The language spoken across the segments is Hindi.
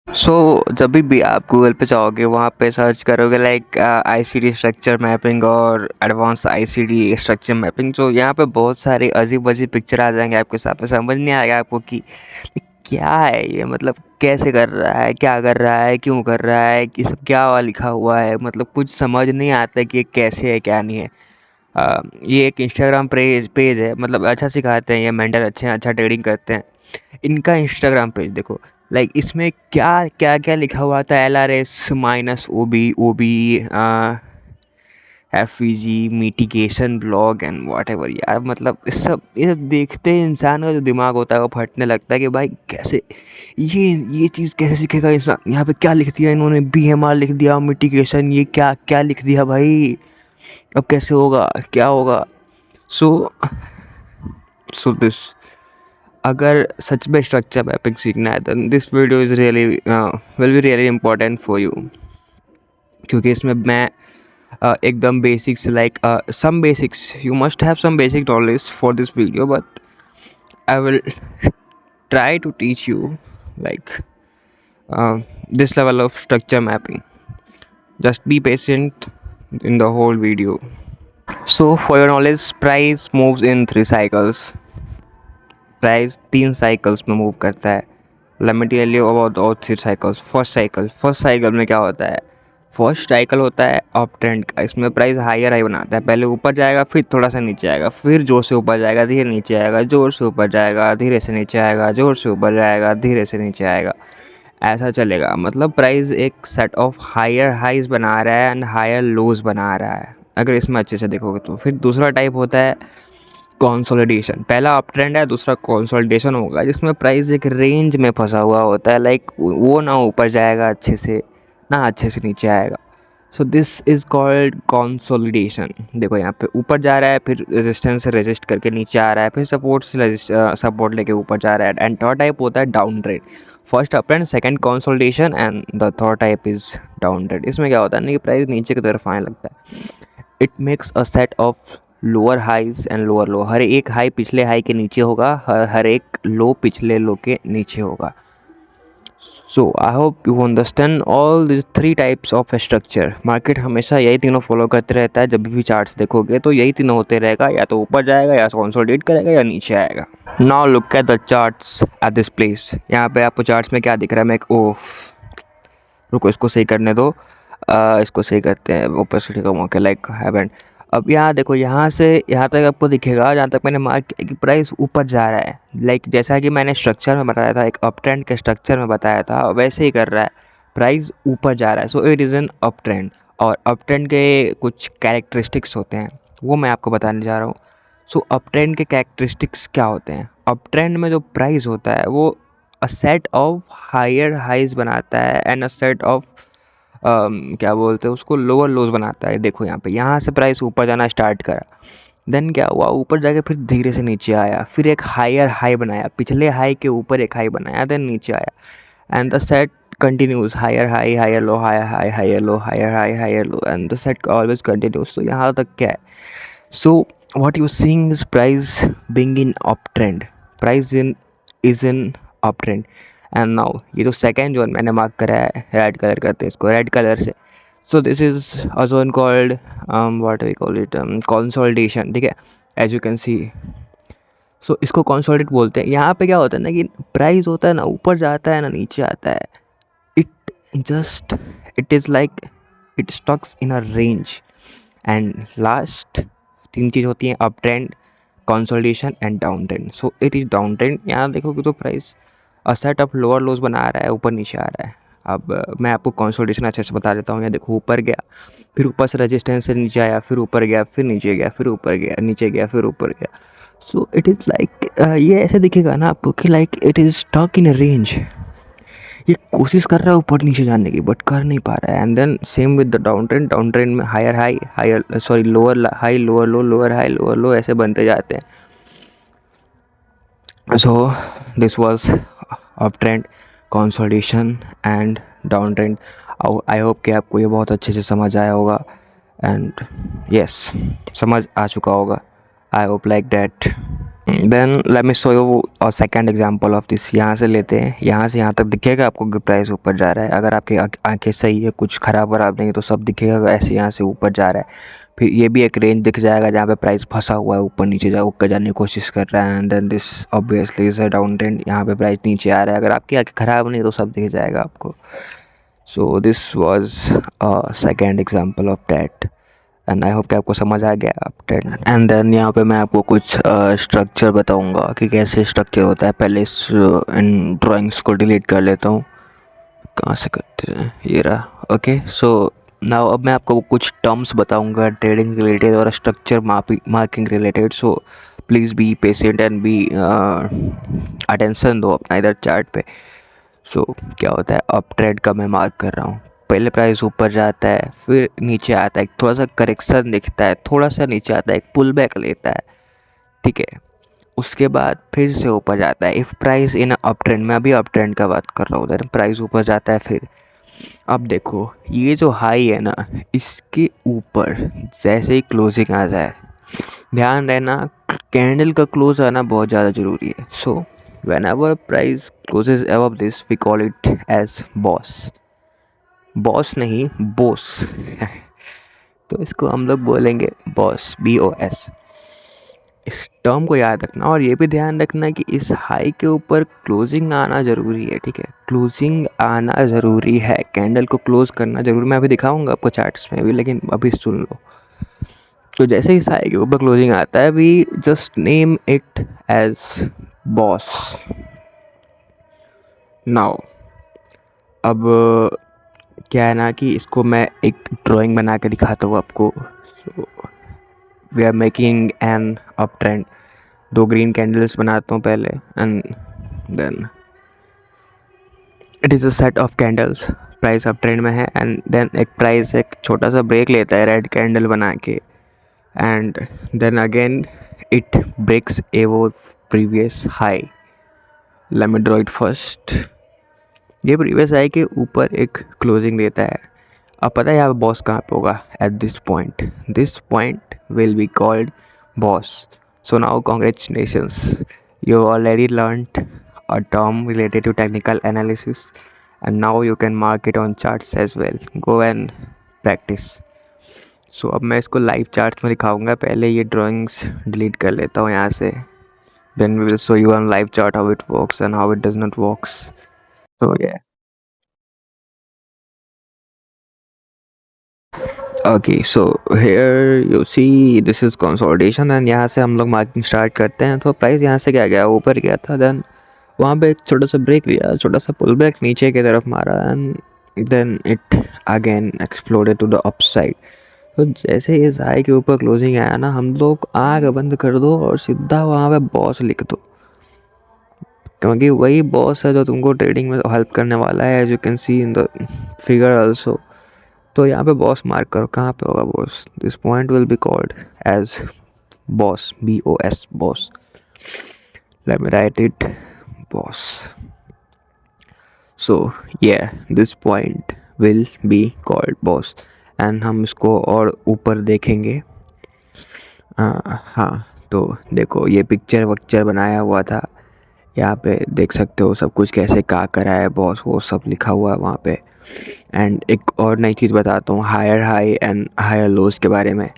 सो जब भी आप गूगल पे जाओगे वहाँ पे सर्च करोगे लाइक आईसीडी स्ट्रक्चर मैपिंग और एडवांस आईसीडी स्ट्रक्चर मैपिंग, तो यहाँ पे बहुत सारे अजीब अजीब पिक्चर आ जाएंगे आपके सामने। समझ नहीं आएगा आपको कि क्या है ये, मतलब कैसे कर रहा है, क्या कर रहा है, क्यों कर रहा है, कि सब क्या लिखा हुआ है, मतलब कुछ समझ नहीं आता कि ये कैसे है क्या नहीं है। ये एक इंस्टाग्राम पेज पेज है, मतलब अच्छा सिखाते हैं, ये मेंटर अच्छे हैं, अच्छा ट्रेडिंग करते हैं। इनका इंस्टाग्राम पेज देखो, लाइक इसमें क्या क्या क्या लिखा हुआ था, LRS-OB FVG mitigation blog and what ever. यार मतलब ये सब देखते ही इंसान का जो दिमाग होता है वो फटने लगता है कि भाई कैसे ये चीज़ कैसे सीखेगा इंसान। यहाँ पे क्या लिख दिया इन्होंने, BMR लिख दिया, मिटिगेशन, ये क्या क्या लिख दिया भाई, अब कैसे होगा, क्या होगा। सो सो दिस, अगर सच में स्ट्रक्चर मैपिंग सीखना है then this video is really will be really important for you, क्योंकि इसमें मैं एकदम basics like some basics, you must have some basic knowledge for this video, but I will try to teach you like this level of structure mapping. Just be patient in the whole video. So for your knowledge, price moves in 3 cycles. Price 3 cycles में मूव करता है। Let me tell you about all 3 cycles. First cycle में क्या होता है, फर्स्ट साइकिल होता है अप ट्रेंड का। इसमें प्राइस हायर हाई बनाता है, पहले ऊपर जाएगा, फिर थोड़ा सा नीचे आएगा, फिर जोर से ऊपर जाएगा, धीरे नीचे आएगा, जोर से ऊपर जाएगा, धीरे से नीचे आएगा, जोर से ऊपर जाएगा, धीरे से नीचे आएगा। ऐसा चलेगा, मतलब प्राइस एक सेट ऑफ हायर हाइज बना रहा है एंड हायर लोज बना रहा है, अगर इसमें अच्छे से देखोगे तो। फिर दूसरा टाइप होता है कंसोलिडेशन। पहला अप ट्रेंड है, दूसरा कंसोलिडेशन होगा, जिसमें प्राइस एक रेंज में फंसा हुआ होता है, लाइक वो ना ऊपर जाएगा अच्छे से, ना अच्छे से नीचे आएगा। सो दिस इज़ कॉल्ड कंसोलिडेशन। देखो यहाँ पे ऊपर जा रहा है, फिर रेजिस्टेंस से रेजिस्ट करके नीचे आ रहा है, फिर सपोर्ट से सपोर्ट लेके ऊपर जा रहा है। एंड थर्ड टाइप होता है down trend. First up trend, second consolidation and the third type is down trend. इसमें क्या होता है ना कि प्राइस नीचे की तरफ आने लगता है। It makes a set of lower highs and lower low. हर एक हाई पिछले हाई के नीचे होगा, हर एक लो पिछले लो के नीचे होगा। So I hope you understand all this 3 types of structure. Market हमेशा यही तीनों फॉलो करते रहता है। जब भी चार्ट्स देखोगे तो यही तीनों होते रहेगा, या तो ऊपर जाएगा, या कंसोलिडेट करेगा, या नीचे आएगा। Now look at the charts at this place. यहाँ पे आपको चार्ट्स में क्या दिख रहा है, मैं एक रुको इसको सही करने दो। इसको सही करते हैं, ऑपोसिट का मौके लाइक हैवेंट। अब यहाँ देखो, यहाँ से यहाँ तक आपको दिखेगा, जहाँ तक मैंने मार्क किया कि प्राइस ऊपर जा रहा है। लाइक जैसा कि मैंने स्ट्रक्चर में बताया था, एक अप ट्रेंड के स्ट्रक्चर में बताया था, वैसे ही कर रहा है, प्राइस ऊपर जा रहा है। So it is an up trend. और अप ट्रेंड के कुछ कैरेक्टरिस्टिक्स होते हैं, वो मैं आपको बताने जा रहा हूँ। सो अप ट्रेंड के कैरेक्टरिस्टिक्स क्या होते हैं, अप ट्रेंड में जो प्राइस होता है वो a set of higher highs बनाता है एंड अ सेट ऑफ क्या बोलते हैं उसको, लोअर लोज बनाता है। देखो यहाँ पे, यहाँ से प्राइस ऊपर जाना स्टार्ट करा, देन क्या हुआ, ऊपर जाके फिर धीरे से नीचे आया, फिर एक हायर हाई बनाया, पिछले हाई के ऊपर एक हाई बनाया, देन नीचे आया। And the set continues, higher high, higher low, higher high, higher low, higher high, higher low, and the set always continues. तो यहाँ तक क्या है, so what you seeing is price being in up trend, price is in up trend. And now ये जो सेकेंड जोन मैंने मार्क करा है, रेड कलर करते हैं इसको, रेड कलर से। So this is a zone called what we call it consolidation, ठीक है, एज यू कैन सी। सो इसको कंसोलिडेट बोलते हैं। यहाँ पे क्या होता है ना कि प्राइस होता है ना ऊपर जाता है ना नीचे आता है, it just it is like it stocks in a range. And last 3 चीज़ होती हैं, up trend, consolidation and down trend. So it is down trend. यहाँ देखोगे तो price a set of lower लोज बना रहा है, ऊपर नीचे आ रहा है। अब मैं आपको कंसोलिडेशन अच्छे से बता देता हूँ। यहाँ देखो, ऊपर गया, फिर ऊपर से रेजिस्टेंस से नीचे आया, फिर ऊपर गया, फिर नीचे गया, फिर ऊपर गया, नीचे गया, फिर ऊपर गया। सो इट इज़ लाइक ये ऐसे दिखेगा ना आपको कि like it is stuck in a range. ये कोशिश कर रहा है ऊपर नीचे जाने की, बट कर नहीं पा रहा है। And then same with the down trend. Down trend में higher high, higher sorry lower high, lower low, lower high, lower low, ऐसे बनते जाते हैं। So this was up trend, consolidation and down trend. I hope कि आपको ये बहुत अच्छे से समझ आया होगा। एंड यस, समझ आ चुका होगा। I hope like that. Then let me show you और सेकेंड एग्जांपल ऑफ दिस। यहाँ से लेते हैं, यहाँ से यहाँ तक दिखेगा आपको कि प्राइस ऊपर जा रहा है। अगर आपकी आंखें सही है, कुछ ख़राब वराब नहीं है, तो सब दिखेगा ऐसे यहाँ से ऊपर जा रहा है। फिर ये भी एक रेंज दिख जाएगा जहाँ पे प्राइस फंसा हुआ है, ऊपर नीचे ऊपर जाने की कोशिश कर रहा है। And then this obviously is a down trend, यहाँ पे प्राइस नीचे आ रहा है। अगर आपकी आंखें ख़राब नहीं तो सब दिख जाएगा आपको। So this was second example of that, and I hope कि आपको समझ आ गया आप टेन। एंड देन यहाँ पे मैं आपको कुछ स्ट्रक्चर बताऊँगा कि कैसे स्ट्रक्चर होता है। पहले इस इन ड्राइंग्स को डिलीट कर लेता हूँ। कहाँ से करते हैं, ये रहा। ओके, सो नाउ अब मैं आपको कुछ टर्म्स बताऊँगा ट्रेडिंग रिलेटेड और structure marking related. So please be patient and be attention दो अपना इधर चार्ट पे। सो क्या होता है, अप ट्रेंड का मैं मार्क कर रहा हूँ। पहले प्राइस ऊपर जाता है, फिर नीचे आता है, थोड़ा सा करेक्शन दिखता है, थोड़ा सा नीचे आता है, एक पुल बैक लेता है, ठीक है। उसके बाद फिर से ऊपर जाता है। If price in up trend, मैं अभी अप ट्रेंड का बात कर रहा हूँ, देन प्राइस ऊपर जाता है। फिर अब देखो ये जो हाई है ना, इसके ऊपर जैसे ही क्लोजिंग आ जाए, ध्यान रहना कैंडल का क्लोज आना बहुत ज़्यादा ज़रूरी है। So whenever price closes above this we call it as BOS. BOS नहीं, बॉस तो इसको हम लोग बोलेंगे बॉस, BOS। इस टर्म को याद रखना और ये भी ध्यान रखना कि इस हाई के ऊपर क्लोजिंग आना ज़रूरी है, ठीक है। क्लोजिंग आना ज़रूरी है, कैंडल को क्लोज करना ज़रूरी। मैं अभी दिखाऊंगा आपको चार्ट्स में भी, लेकिन अभी सुन लो। तो जैसे ही हाई के ऊपर क्लोजिंग आता है, we just name it as BOS. Now अब क्या है ना कि इसको मैं एक ड्राइंग बना के दिखाता हूँ आपको। So we are making an up trend. 2 green candles बनाता हूँ पहले, and then it is a set of candles. Price up trend में है, एंड देन एक प्राइस एक छोटा सा ब्रेक लेता है रेड कैंडल बना के, and then again it breaks above previous high. Let me draw it first. ये प्रीवियस हाई के ऊपर एक क्लोजिंग देता है। अब पता है यहाँ पे बॉस कहाँ पे होगा, at this point. This point will be called boss. So now congratulations, you already learned a term related to technical analysis, and now you can mark it on charts as well. Go and practice. सो अब मैं इसको लाइव चार्ट्स में दिखाऊंगा। पहले ये ड्राइंग्स डिलीट कर लेता हूँ यहाँ से, then we will show you on live chart how it works and how it does not works. So yeah. Okay, so here you see this is consolidation, and यहाँ से हम लोग मार्किंग स्टार्ट करते हैं। तो प्राइस यहाँ से क्या गया, ऊपर गया था, देन वहाँ पे एक छोटा सा ब्रेक लिया, छोटा सा पुल बैक नीचे की तरफ मारा, and then it again exploded to the upside. तो जैसे इस हाई के ऊपर क्लोजिंग आया ना, हम लोग आँख बंद कर दो और सीधा वहाँ पे बॉस लिख दो, क्योंकि वही बॉस है जो तुमको ट्रेडिंग में हेल्प करने वाला है, as you can see in the figure also. तो यहाँ पे बॉस मार्क करो, कहाँ पे होगा BOS. This point will be called as BOS, BOS, BOS. Let me write it, BOS. So this point will be called BOS, and हम इसको और ऊपर देखेंगे। हाँ, तो देखो ये पिक्चर वक्चर बनाया हुआ था, यहाँ पे देख सकते हो सब कुछ कैसे क्या करा है बॉस, वो सब लिखा हुआ है वहाँ पे। एंड एक और नई चीज़ बताता हूँ, higher high and higher lows के बारे में।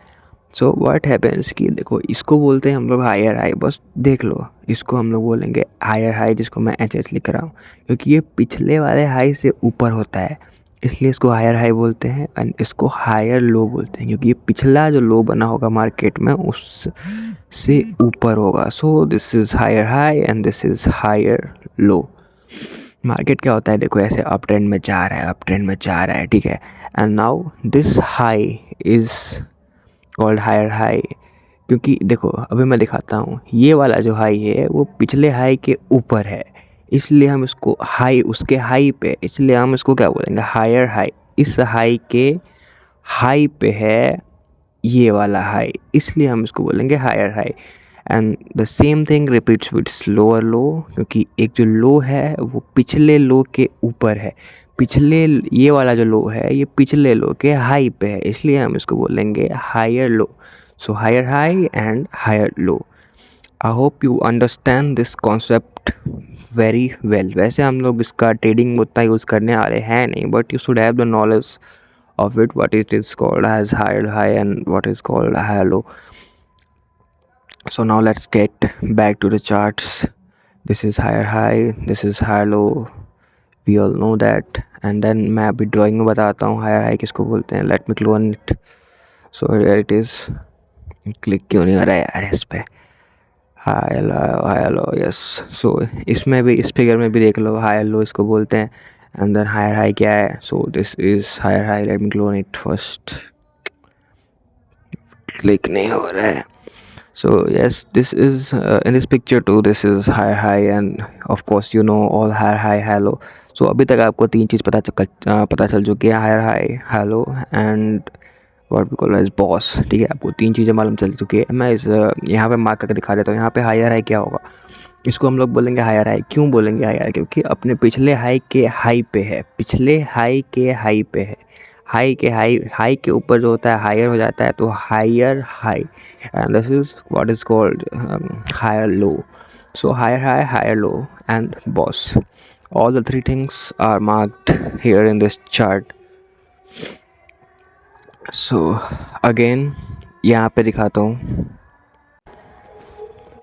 सो व्हाट हैपेंस कि देखो इसको बोलते हैं हम लोग हायर हाई, बस देख लो, इसको हम लोग बोलेंगे हायर हाई, जिसको मैं HS लिख रहा हूँ, क्योंकि ये पिछले वाले हाई से ऊपर होता है, इसलिए इसको हायर हाई बोलते हैं। एंड इसको हायर लो बोलते हैं, क्योंकि ये पिछला जो लो बना होगा मार्केट में उस से ऊपर होगा। So this is higher high and this is higher low. Market क्या होता है, देखो ऐसे अप ट्रेंड में जा रहा है, अप ट्रेंड में जा रहा है, ठीक है। And now this high is called higher high, क्योंकि देखो अभी मैं दिखाता हूँ, ये वाला जो हाई है वो पिछले हाई के ऊपर है, इसलिए हम इसको हाई, उसके हाई पे, इसलिए हम इसको क्या बोलेंगे, हायर हाई। इस हाई के हाई पे है ये वाला हाई, इसलिए हम इसको बोलेंगे higher high. And the same thing repeats with lower low, क्योंकि एक जो लो है वो पिछले लो के ऊपर है, पिछले ये वाला जो लो है ये पिछले लो के हाई पे है, इसलिए हम इसको बोलेंगे higher low. So higher high and higher low. I hope you understand this concept very well. वैसे हम लोग इसका ट्रेडिंग उतना यूज़ करने वाले हैं नहीं, but you should have the knowledge of it, what it is called as higher high and what is called higher low. So now let's get back to the charts. This is higher high, this is higher low. We all know that. And then मैं अभी ड्राइंग में बताता हूँ हायर हाई किसको बोलते हैं. Late me clone it. So here it is. Click क्यों नहीं हो रहा है यार इस पे. High low yes. सो इसमें भी इस फिगर में भी देख लो हाई लो इसको बोलते हैं. एंड देन हायर हाई क्या है. So this is higher high. Let me clone it first. Click नहीं हो रहा है. So yes, this is in this picture too. This is higher high and of course you know all higher high high low. So अभी तक आपको तीन चीज़ पता चल चुकी है. higher high high low and what we call as boss. ठीक है, आपको तीन चीज़ें मालूम चल चुकी है. मैं इस यहाँ पे मार्क करके दिखा देता हूँ. यहाँ पे हायर हाई क्या होगा. इसको हम लोग बोलेंगे हायर हाई. क्यों बोलेंगे हायर हाई. क्योंकि अपने पिछले हाई के हाई पे है. पिछले हाई के हाई पे है. हाई के हाई के ऊपर जो होता है हायर हो जाता है तो higher high. And this is what is called higher low. So higher low and boss. All the three things are marked here in this chart. So again यहाँ पे दिखाता हूँ.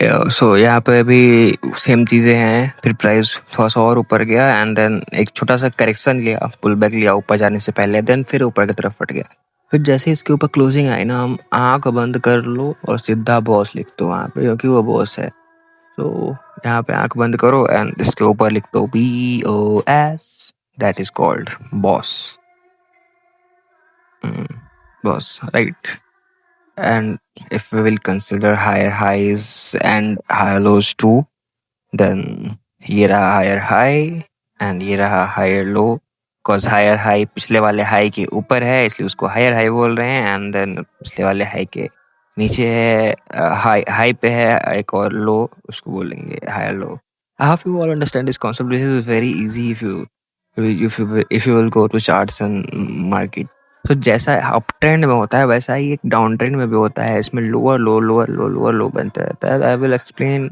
सो यहाँ पे भी सेम चीज़ें हैं. फिर प्राइस थोड़ा सा और ऊपर गया एंड देन एक छोटा सा करेक्शन लिया, पुल बैक लिया ऊपर जाने से पहले. देन फिर ऊपर की तरफ फट गया. फिर जैसे इसके ऊपर क्लोजिंग आई ना, हम आँख बंद कर लो और सीधा बॉस लिख दो वहाँ पे, क्योंकि वो बॉस है. तो यहाँ पे आँख बंद करो एंड इसके ऊपर लिख दो BOS. That is called BOS. Boss right. And if we will consider higher highs and higher lows too, then ये रहा higher high and ये रहा higher low. Cause higher high पिछले वाले high के ऊपर है इसलिए उसको higher high बोल रहे हैं. And then पिछले वाले high के नीचे है, high पे है एक और low, उसको बोलेंगे higher low. I hope you all understand this concept. This is very easy if you will go to charts and market. तो जैसा अप ट्रेंड में होता है वैसा ही एक डाउन ट्रेंड में भी होता है. इसमें लोअर लो बनता रहता है. I will explain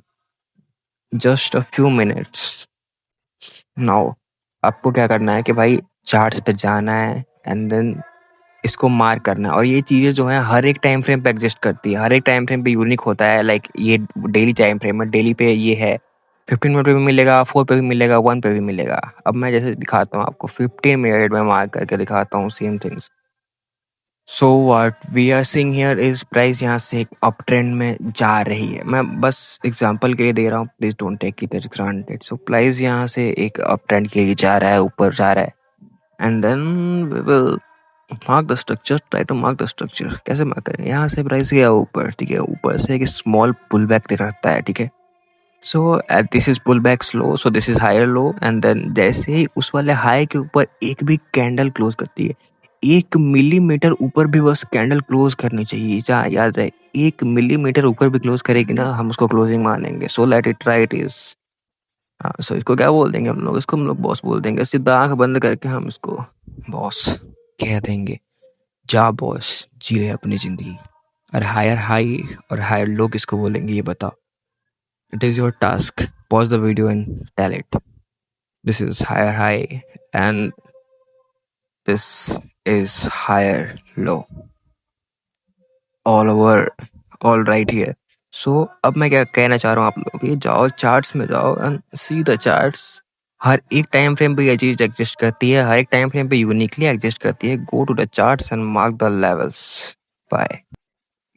just a few minutes now. आपको क्या करना है कि भाई चार्ट्स पे जाना है एंड देन इसको मार्क करना है. और ये चीज़ें जो हैं हर एक टाइम फ्रेम पे एग्जिस्ट करती है. हर एक टाइम फ्रेम पे यूनिक होता है. लाइक ये डेली टाइम फ्रेम है. डेली पे ये है 15 मिनट पे भी मिलेगा, 4 पे भी मिलेगा, 1 पे भी मिलेगा. अब मैं जैसे दिखाता हूँ आपको 15 मिनट में मार्क करके दिखाता हूँ same things. So what we are seeing here is price यहाँ से एक अप ट्रेंड में जा रही है. मैं बस एग्जांपल के लिए दे रहा हूँ, please don't take it as granted. So price यहाँ से एक अप ट्रेंड के लिए जा रहा है, ऊपर जा रहा है. And then we will mark the structure. Try to mark the structure. कैसे मार्क करेंगे. यहाँ से प्राइस गया ऊपर, ठीक है. ऊपर से एक स्मॉल पुल बैक दिख रहा है, ठीक है. So this is pull back slow. So this is higher low. And then जैसे ही उस वाले हाई के ऊपर एक भी कैंडल क्लोज करती है, 1 मिलीमीटर ऊपर भी बस कैंडल क्लोज करनी चाहिए. जहाँ याद रहे 1 मिलीमीटर ऊपर भी क्लोज करेगी ना, हम उसको क्लोजिंग मानेंगे. So let it try it is. हाँ, सो इसको क्या बोल देंगे हम लोग. इसको हम लोग बॉस बोल देंगे. सीधा आंख बंद करके हम इसको बॉस कह देंगे. जा बॉस, जी रहे अपनी जिंदगी. और हायर हाई और हायर लो किसको बोलेंगे ये बताओ. It is your task. Pause the video and tell it. This is higher high and this is higher low. All over, all right here. So अब मैं क्या कहना चाह रहा हूँ आप लोगों को, जाओ चार्ट्स में जाओ and see the charts. हर एक टाइम फ्रेम पे ये चीज एग्जिस्ट करती है. हर एक टाइम फ्रेम पे यूनिकली एग्जिस्ट करती है. Go to the charts and mark the levels. Bye.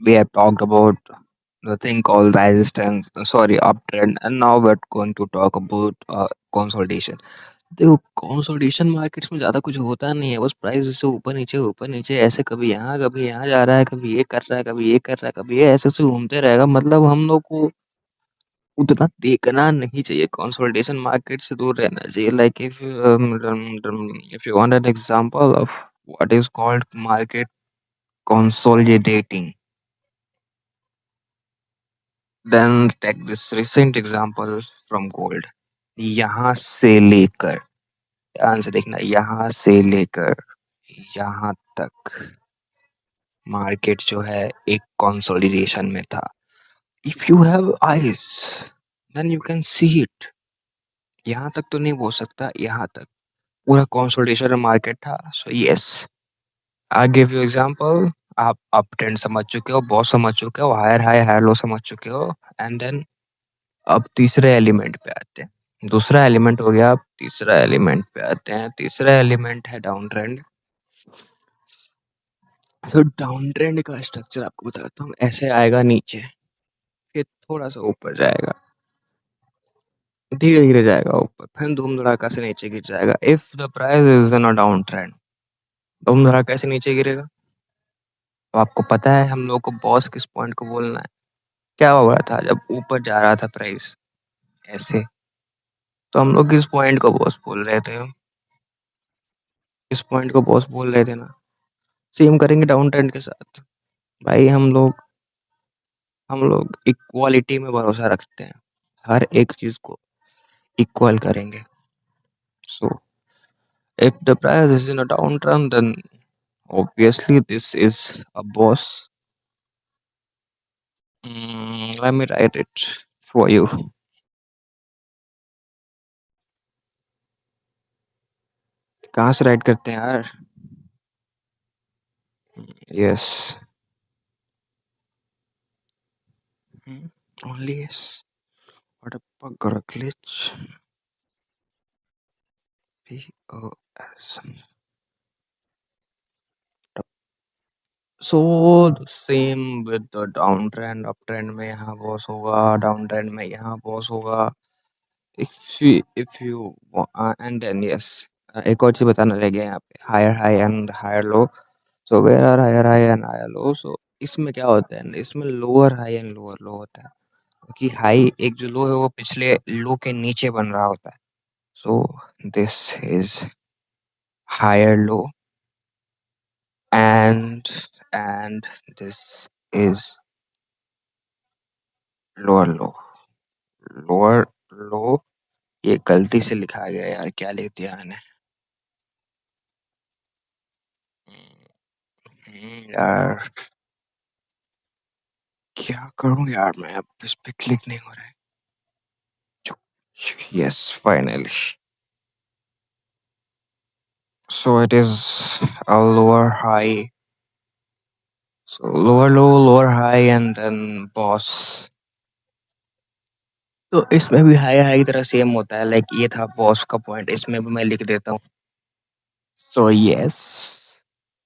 We have talked about the thing called resistance, sorry, uptrend, and now we're going to talk about consolidation. देखो कंसोलिडेशन मार्केट्स में ज़्यादा कुछ होता नहीं है. बस प्राइस जैसे ऊपर नीचे ऐसे कभी यहाँ जा रहा है, कभी ये कर रहा है, कभी ये कर रहा है, कभी ये ऐसे घूमते रहेगा. मतलब हम लोग को उतना देखना नहीं चाहिए. कंसोलिडेशन मार्केट से दूर रहना चाहिए. Like if you want an example of what is called market consolidating, then take this recent example from gold. यहाँ से लेकर, ध्यान से देखना, यहाँ से लेकर यहाँ तक मार्केट जो है एक कंसोलिडेशन में था। If you have eyes then you can see it. यहाँ तक तो नहीं बोल सकता, यहाँ तक पूरा कंसोलिडेशन मार्केट था। So yes, I give you example. आप अप ट्रेंड समझ चुके हो, बॉस समझ चुके हो, हायर हाई हायर लो समझ चुके हो, एंड देन अब तीसरे एलिमेंट पे आते हैं। दूसरा एलिमेंट हो गया, अब तीसरा एलिमेंट पे आते हैं। तीसरा एलिमेंट है डाउन ट्रेंड। तो डाउन ट्रेंड का स्ट्रक्चर आपको बताता हूँ। ऐसे आएगा नीचे, फिर थोड़ा सा ऊपर जाएगा, धीरे धीरे जाएगा ऊपर, फिर धूम धड़ाका से नीचे गिर जाएगा। If the price is in a down trend, धूम धड़ाका से नीचे गिरेगा। तो आपको पता है हम लोग को बॉस किस पॉइंट को बोलना है। क्या हो रहा था जब ऊपर जा रहा था प्राइस ऐसे, तो हम लोग किस पॉइंट को बॉस बोल रहे थे? इस पॉइंट को बॉस बोल रहे थे ना। सेम करेंगे डाउन ट्रेंड के साथ। भाई हम लोग इक्वालिटी में भरोसा रखते हैं, हर एक चीज को इक्वल करेंगे। सो if the price is in a downtrend, then obviously this is a boss. Let me write it for you. कहाँ से राइट करते हैं यार? Yes. Only yes. What a bugger glitch. POS. So the same with the downtrend. Uptrend में यहाँ boss होगा, downtrend में यहाँ boss होगा. If you and then yes, एक और चीज बताना रह गया यहाँ पे, higher high and higher low. So where are higher high and higher low? So इसमें क्या होता है, इसमें lower high and lower low होता है, क्योंकि हाई एक जो लो है वो पिछले लो के नीचे बन रहा होता है। So this is higher low and and this is lower low. Lower low, ये गलती से लिखा गया यार, क्या लिख दिया मैंने? यार क्या करूं यार मैं, अब इस पे क्लिक नहीं हो रहा है। Yes, finally. So it is a lower high. So lower low, lower high, and then boss. तो इसमें भी हाई हाई की तरह सेम होता है। लाइक ये था बॉस का पॉइंट, इसमें भी मैं लिख देता हूँ। सो यस,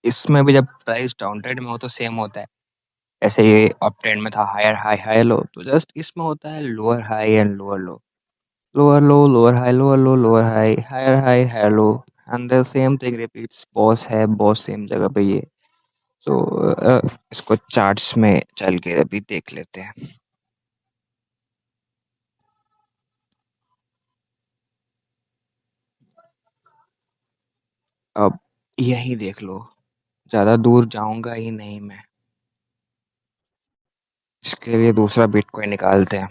इसमें भी जब प्राइस डाउन ट्रेंड में हो तो सेम होता है। ऐसे ये अप ट्रेंड में था हायर हाई हाई लो, तो जस्ट इसमें होता है lower high and lower low, lower low, lower high, lower low, lower high, higher higher low, and the same thing repeats। Boss है, बॉस सेम जगह पे ये। सो इसको चार्ट्स में चल के अभी देख लेते हैं। अब यही देख लो, ज्यादा दूर जाऊंगा ही नहीं मैं। इसके लिए दूसरा बिटकॉइन निकालते हैं।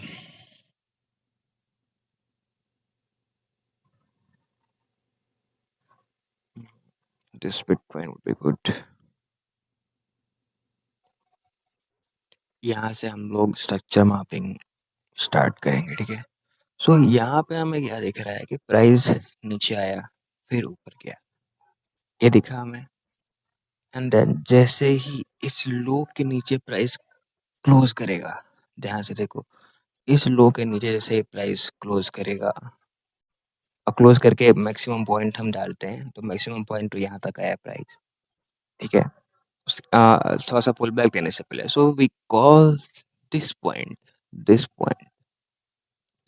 This bitcoin would be good. यहाँ से हम लोग स्ट्रक्चर मैपिंग स्टार्ट करेंगे, ठीक है। सो यहाँ पे हमें क्या दिख रहा है कि प्राइस नीचे आया, फिर ऊपर गया, ये दिखा हमें। एंड देन जैसे ही इस लो के नीचे प्राइस क्लोज करेगा, ध्यान से देखो, इस लो के नीचे जैसे प्राइस क्लोज करेगा, और क्लोज करके मैक्सिमम पॉइंट हम डालते हैं, तो मैक्सिमम पॉइंट तो यहाँ तक आया प्राइस, ठीक है। थोड़ा सा पुल बैक देने से पहले, so we call this point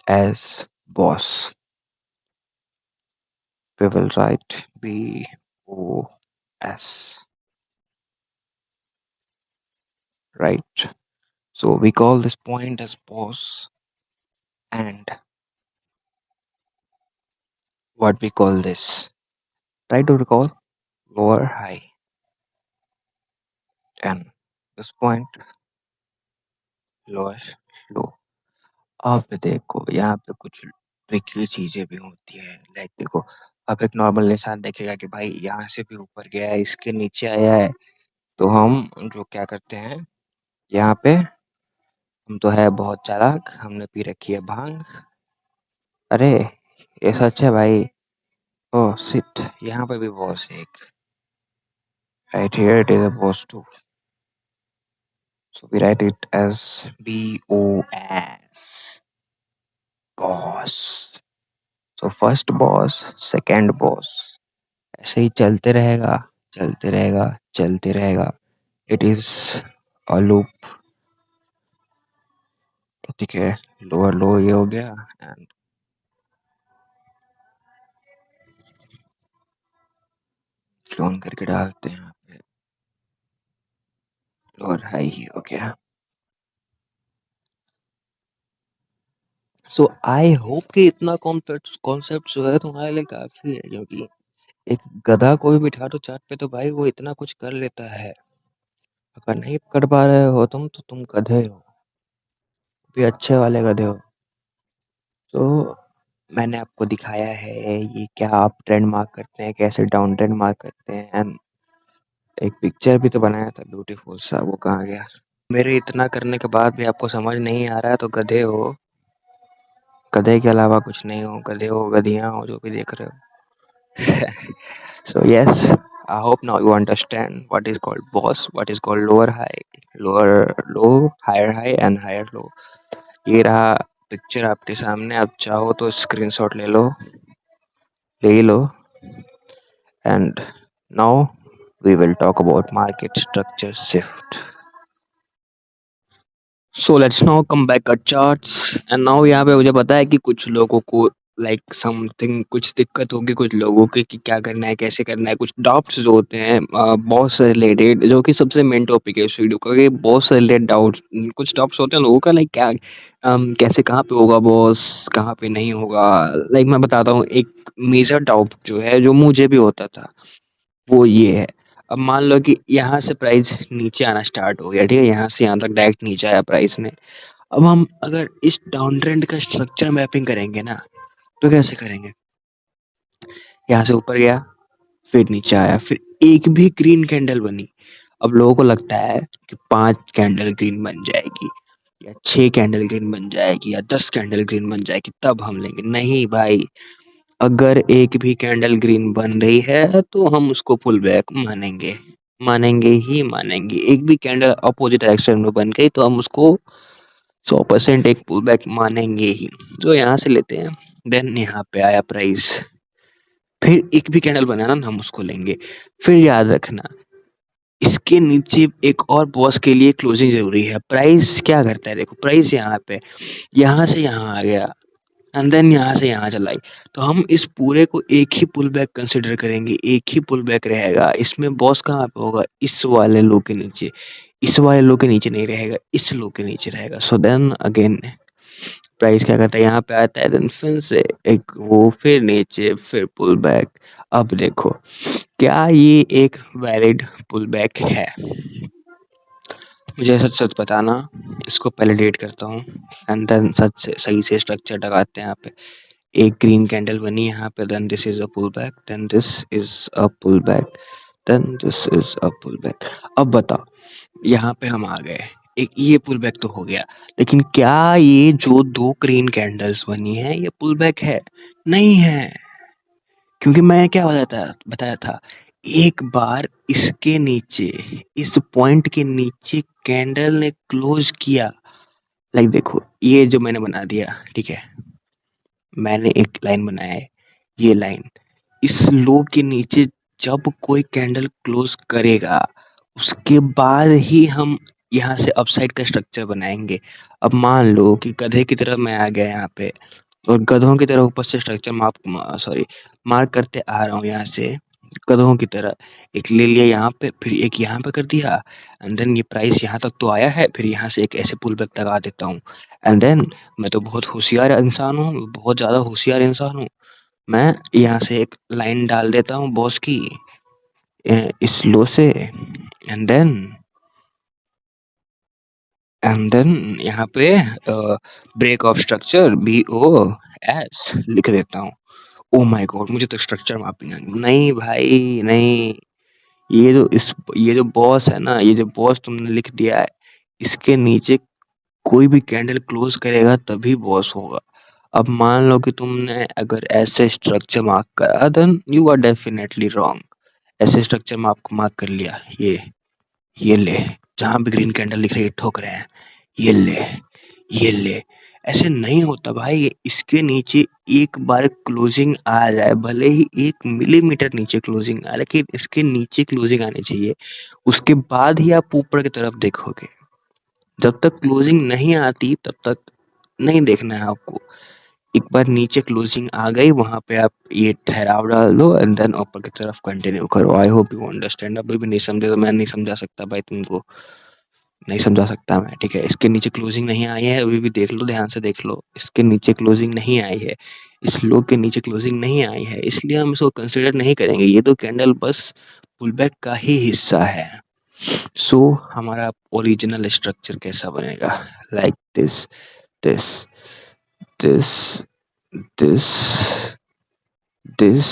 as BOS. We will write BOS, right? So we call this point as boss, and what we call this, try to recall, lower high, and this point lower low। अब देखो यहाँ पे कुछ ट्रिकी चीजें भी होती है। लाइक देखो, अब एक नॉर्मल इंसान देखेगा कि भाई यहाँ से भी ऊपर गया है, इसके नीचे आया है, तो हम जो क्या करते हैं यहाँ पे, हम तो है बहुत चालाक, हमने पी रखी है भांग। अरे ये सच है भाई। ओह शिट, यहाँ पे भी बॉस है एक। Right here it is a BOS too, so we write it as BOS, boss. So first boss, second boss, ऐसे ही चलते रहेगा, चलते रहेगा, चलते रहेगा। It is a loop. ठीक है, लोअर लो ये हो गया एंड ऑन करके डालते हैं यहाँ पे, लोअर हाई ही हो गया। सो आई होप कि इतना कॉन्सेप्ट कॉन्सेप्ट जो है तुम्हारे लिए काफी है, क्योंकि एक गधा को भी बिठा दो चाट पे तो भाई वो इतना कुछ कर लेता है। अगर नहीं कर पा रहे हो तुम तो तुम गधे हो, भी अच्छे वाले गधे हो। तो मैंने आपको दिखाया है ये क्या आप ट्रेंड मार्क करते हैं, कैसे डाउन ट्रेंड मार्क करते हैं, एंड एक पिक्चर भी तो बनाया था ब्यूटीफुल सा, वो कहाँ गया। मेरे इतना करने के बाद भी आपको समझ नहीं आ रहा है तो गधे हो। गधे के अलावा कुछ नहीं हो, गधे हो, गधियां हो, जो भी देख रहे हो। So yes, I hope now you understand what is called boss, what is called lower high, lower low, higher high and higher low. ये रहा पिक्चर आपके सामने, आप चाहो तो स्क्रीनशॉट ले लो, ले ही लो। And now we will talk about market structure shift. So let's now come back at charts and now यहाँ पे मुझे पता है कि कुछ लोगों को लाइक समथिंग कुछ दिक्कत होगी कुछ लोगों की कि क्या करना है कैसे करना है, कुछ डाउट्स जो होते हैं बॉस से रिलेटेड, जो कि सबसे मेन टॉपिक है इस वीडियो का, कि बॉस से रिलेटेड डाउट्स, कुछ डाउट्स होते हैं लोगों का लाइक क्या कैसे कहाँ पे होगा बॉस, कहाँ पे नहीं होगा। लाइक मैं बताता हूँ एक मेजर डाउट जो है जो मुझे भी होता था वो ये है। अब मान लो कि यहाँ से प्राइस नीचे आना स्टार्ट हो गया, ठीक है, यहाँ से यहाँ तक डायरेक्ट नीचे आया प्राइस ने। अब हम अगर इस डाउन ट्रेंड का स्ट्रक्चर मैपिंग करेंगे ना तो कैसे करेंगे। यहाँ से ऊपर गया, फिर नीचे आया, फिर एक भी ग्रीन कैंडल बनी। अब लोगों को लगता है कि 5 कैंडल ग्रीन बन जाएगी या 6 कैंडल ग्रीन बन जाएगी या 10 कैंडल ग्रीन बन जाएगी तब हम लेंगे। नहीं भाई, अगर एक भी कैंडल ग्रीन बन रही है तो हम उसको पुल बैक मानेंगे, मानेंगे ही मानेंगे। एक भी कैंडल अपोजिट डायरेक्शन में बन गई तो हम उसको 100% एक पुल बैक मानेंगे ही। तो यहाँ से लेते हैं, देन यहाँ पे आया प्राइस, फिर एक भी कैंडल बना ना हम उसको लेंगे। फिर याद रखना इसके नीचे एक और बॉस के लिए क्लोजिंग जरूरी है। प्राइस क्या करता है, देखो प्राइस यहाँ पे यहाँ से यहाँ आ गया एंड देन यहाँ से यहाँ चला आई, तो हम इस पूरे को एक ही पुल बैक कंसिडर करेंगे, एक ही पुल बैक रहेगा। इसमें बॉस कहाँ पे होगा, इस वाले लो के नीचे, इस वाले लो के नीचे नहीं रहेगा, इस लो के नीचे रहेगा। सो देन अगेन प्राइस क्या करता है, यहाँ पे आता है, देन फिर से एक वो, फिर नीचे, फिर पुल बैक। अब देखो क्या ये एक वैलिड पुल बैक है, मुझे सच सच बताना। इसको पहले डेट करता हूँ एंड देन सच से सही से स्ट्रक्चर लगाते हैं यहाँ पे। एक ग्रीन कैंडल बनी यहाँ पे, then this is a pull back, then this is a pull back, then this is a pull back. अब बताओ यहाँ पे हम आ गए, एक ये पुल बैक तो हो गया, लेकिन क्या ये जो 2 ग्रीन कैंडल्स बनी है ये पुल बैक है? नहीं है, क्योंकि मैं क्या बताया बताया था, एक बार इसके नीचे, इस पॉइंट के नीचे कैंडल ने क्लोज किया, लाइक देखो ये जो मैंने बना दिया, ठीक है, मैंने एक लाइन बनाया है, ये लाइन इस लो के नीचे जब कोई कैंडल क्लोज करेगा उसके बाद ही हम यहाँ से अपसाइड का स्ट्रक्चर बनाएंगे। अब मान लो कि गधे की तरह मैं आ गया यहाँ पे और गधों की तरह ऊपर से स्ट्रक्चर मार्क करते आ रहा हूँ यहाँ से, गधों की तरह एक ले लिया यहाँ पे, फिर एक यहाँ पे कर दिया एंड देन ये प्राइस यहाँ तक तो आया है, फिर यहाँ से एक ऐसे पुल बैक लगा देता हूँ एंड देन मैं तो बहुत होशियार इंसान हूँ, बहुत ज्यादा होशियार इंसान हूँ। मैं यहाँ से एक लाइन डाल देता हूँ बॉस की इस लो से एंड देन यहाँ पे ब्रेक ऑफ स्ट्रक्चर BOS लिख देता हूँ। ओ माय गॉड, मुझे तो स्ट्रक्चर मैपिंग नहीं भाई नहीं, ये जो बॉस है ना, ये जो बॉस तुमने लिख दिया है, इसके नीचे कोई भी कैंडल क्लोज करेगा तभी बॉस होगा। अब मान लो कि तुमने अगर ऐसे स्ट्रक्चर मार्क करा, then you are definitely wrong. ऐसे स्ट्रक्चर में आपको मार्क कर लिया, ये ले, जहां भी ग्रीन कैंडल दिख रही है ठोक रहे हैं, ये ले, ये ले। ऐसे नहीं होता भाई, इसके नीचे एक बार क्लोजिंग आ जाए, भले ही 1 मिलीमीटर नीचे क्लोजिंग आए, लेकिन इसके नीचे क्लोजिंग आनी चाहिए, उसके बाद ही आप ऊपर की तरफ देखोगे। जब तक क्लोजिंग नहीं आती तब तक नहीं देखना है आपको। एक बार नीचे क्लोजिंग आ गई, वहां पे आप ये ठहराव डाल दो एंड देन ऊपर की तरफ कंटिन्यू करो। आई होप यू अंडरस्टैंड। अभी भी नहीं समझे तो मैं नहीं समझा सकता भाई तुमको, नहीं समझा सकता मैं, ठीक है। इसके नीचे क्लोजिंग नहीं आई है, अभी भी देख लो, ध्यान से देख लो, इसके नीचे क्लोजिंग नहीं आई है, इस लो के नीचे क्लोजिंग नहीं आई है, इसलिए हम इसको कंसिडर नहीं करेंगे। ये तो कैंडल बस पुलबैक का ही हिस्सा है। सो हमारा ओरिजिनल स्ट्रक्चर कैसा बनेगा? Like this, this, this, this, this,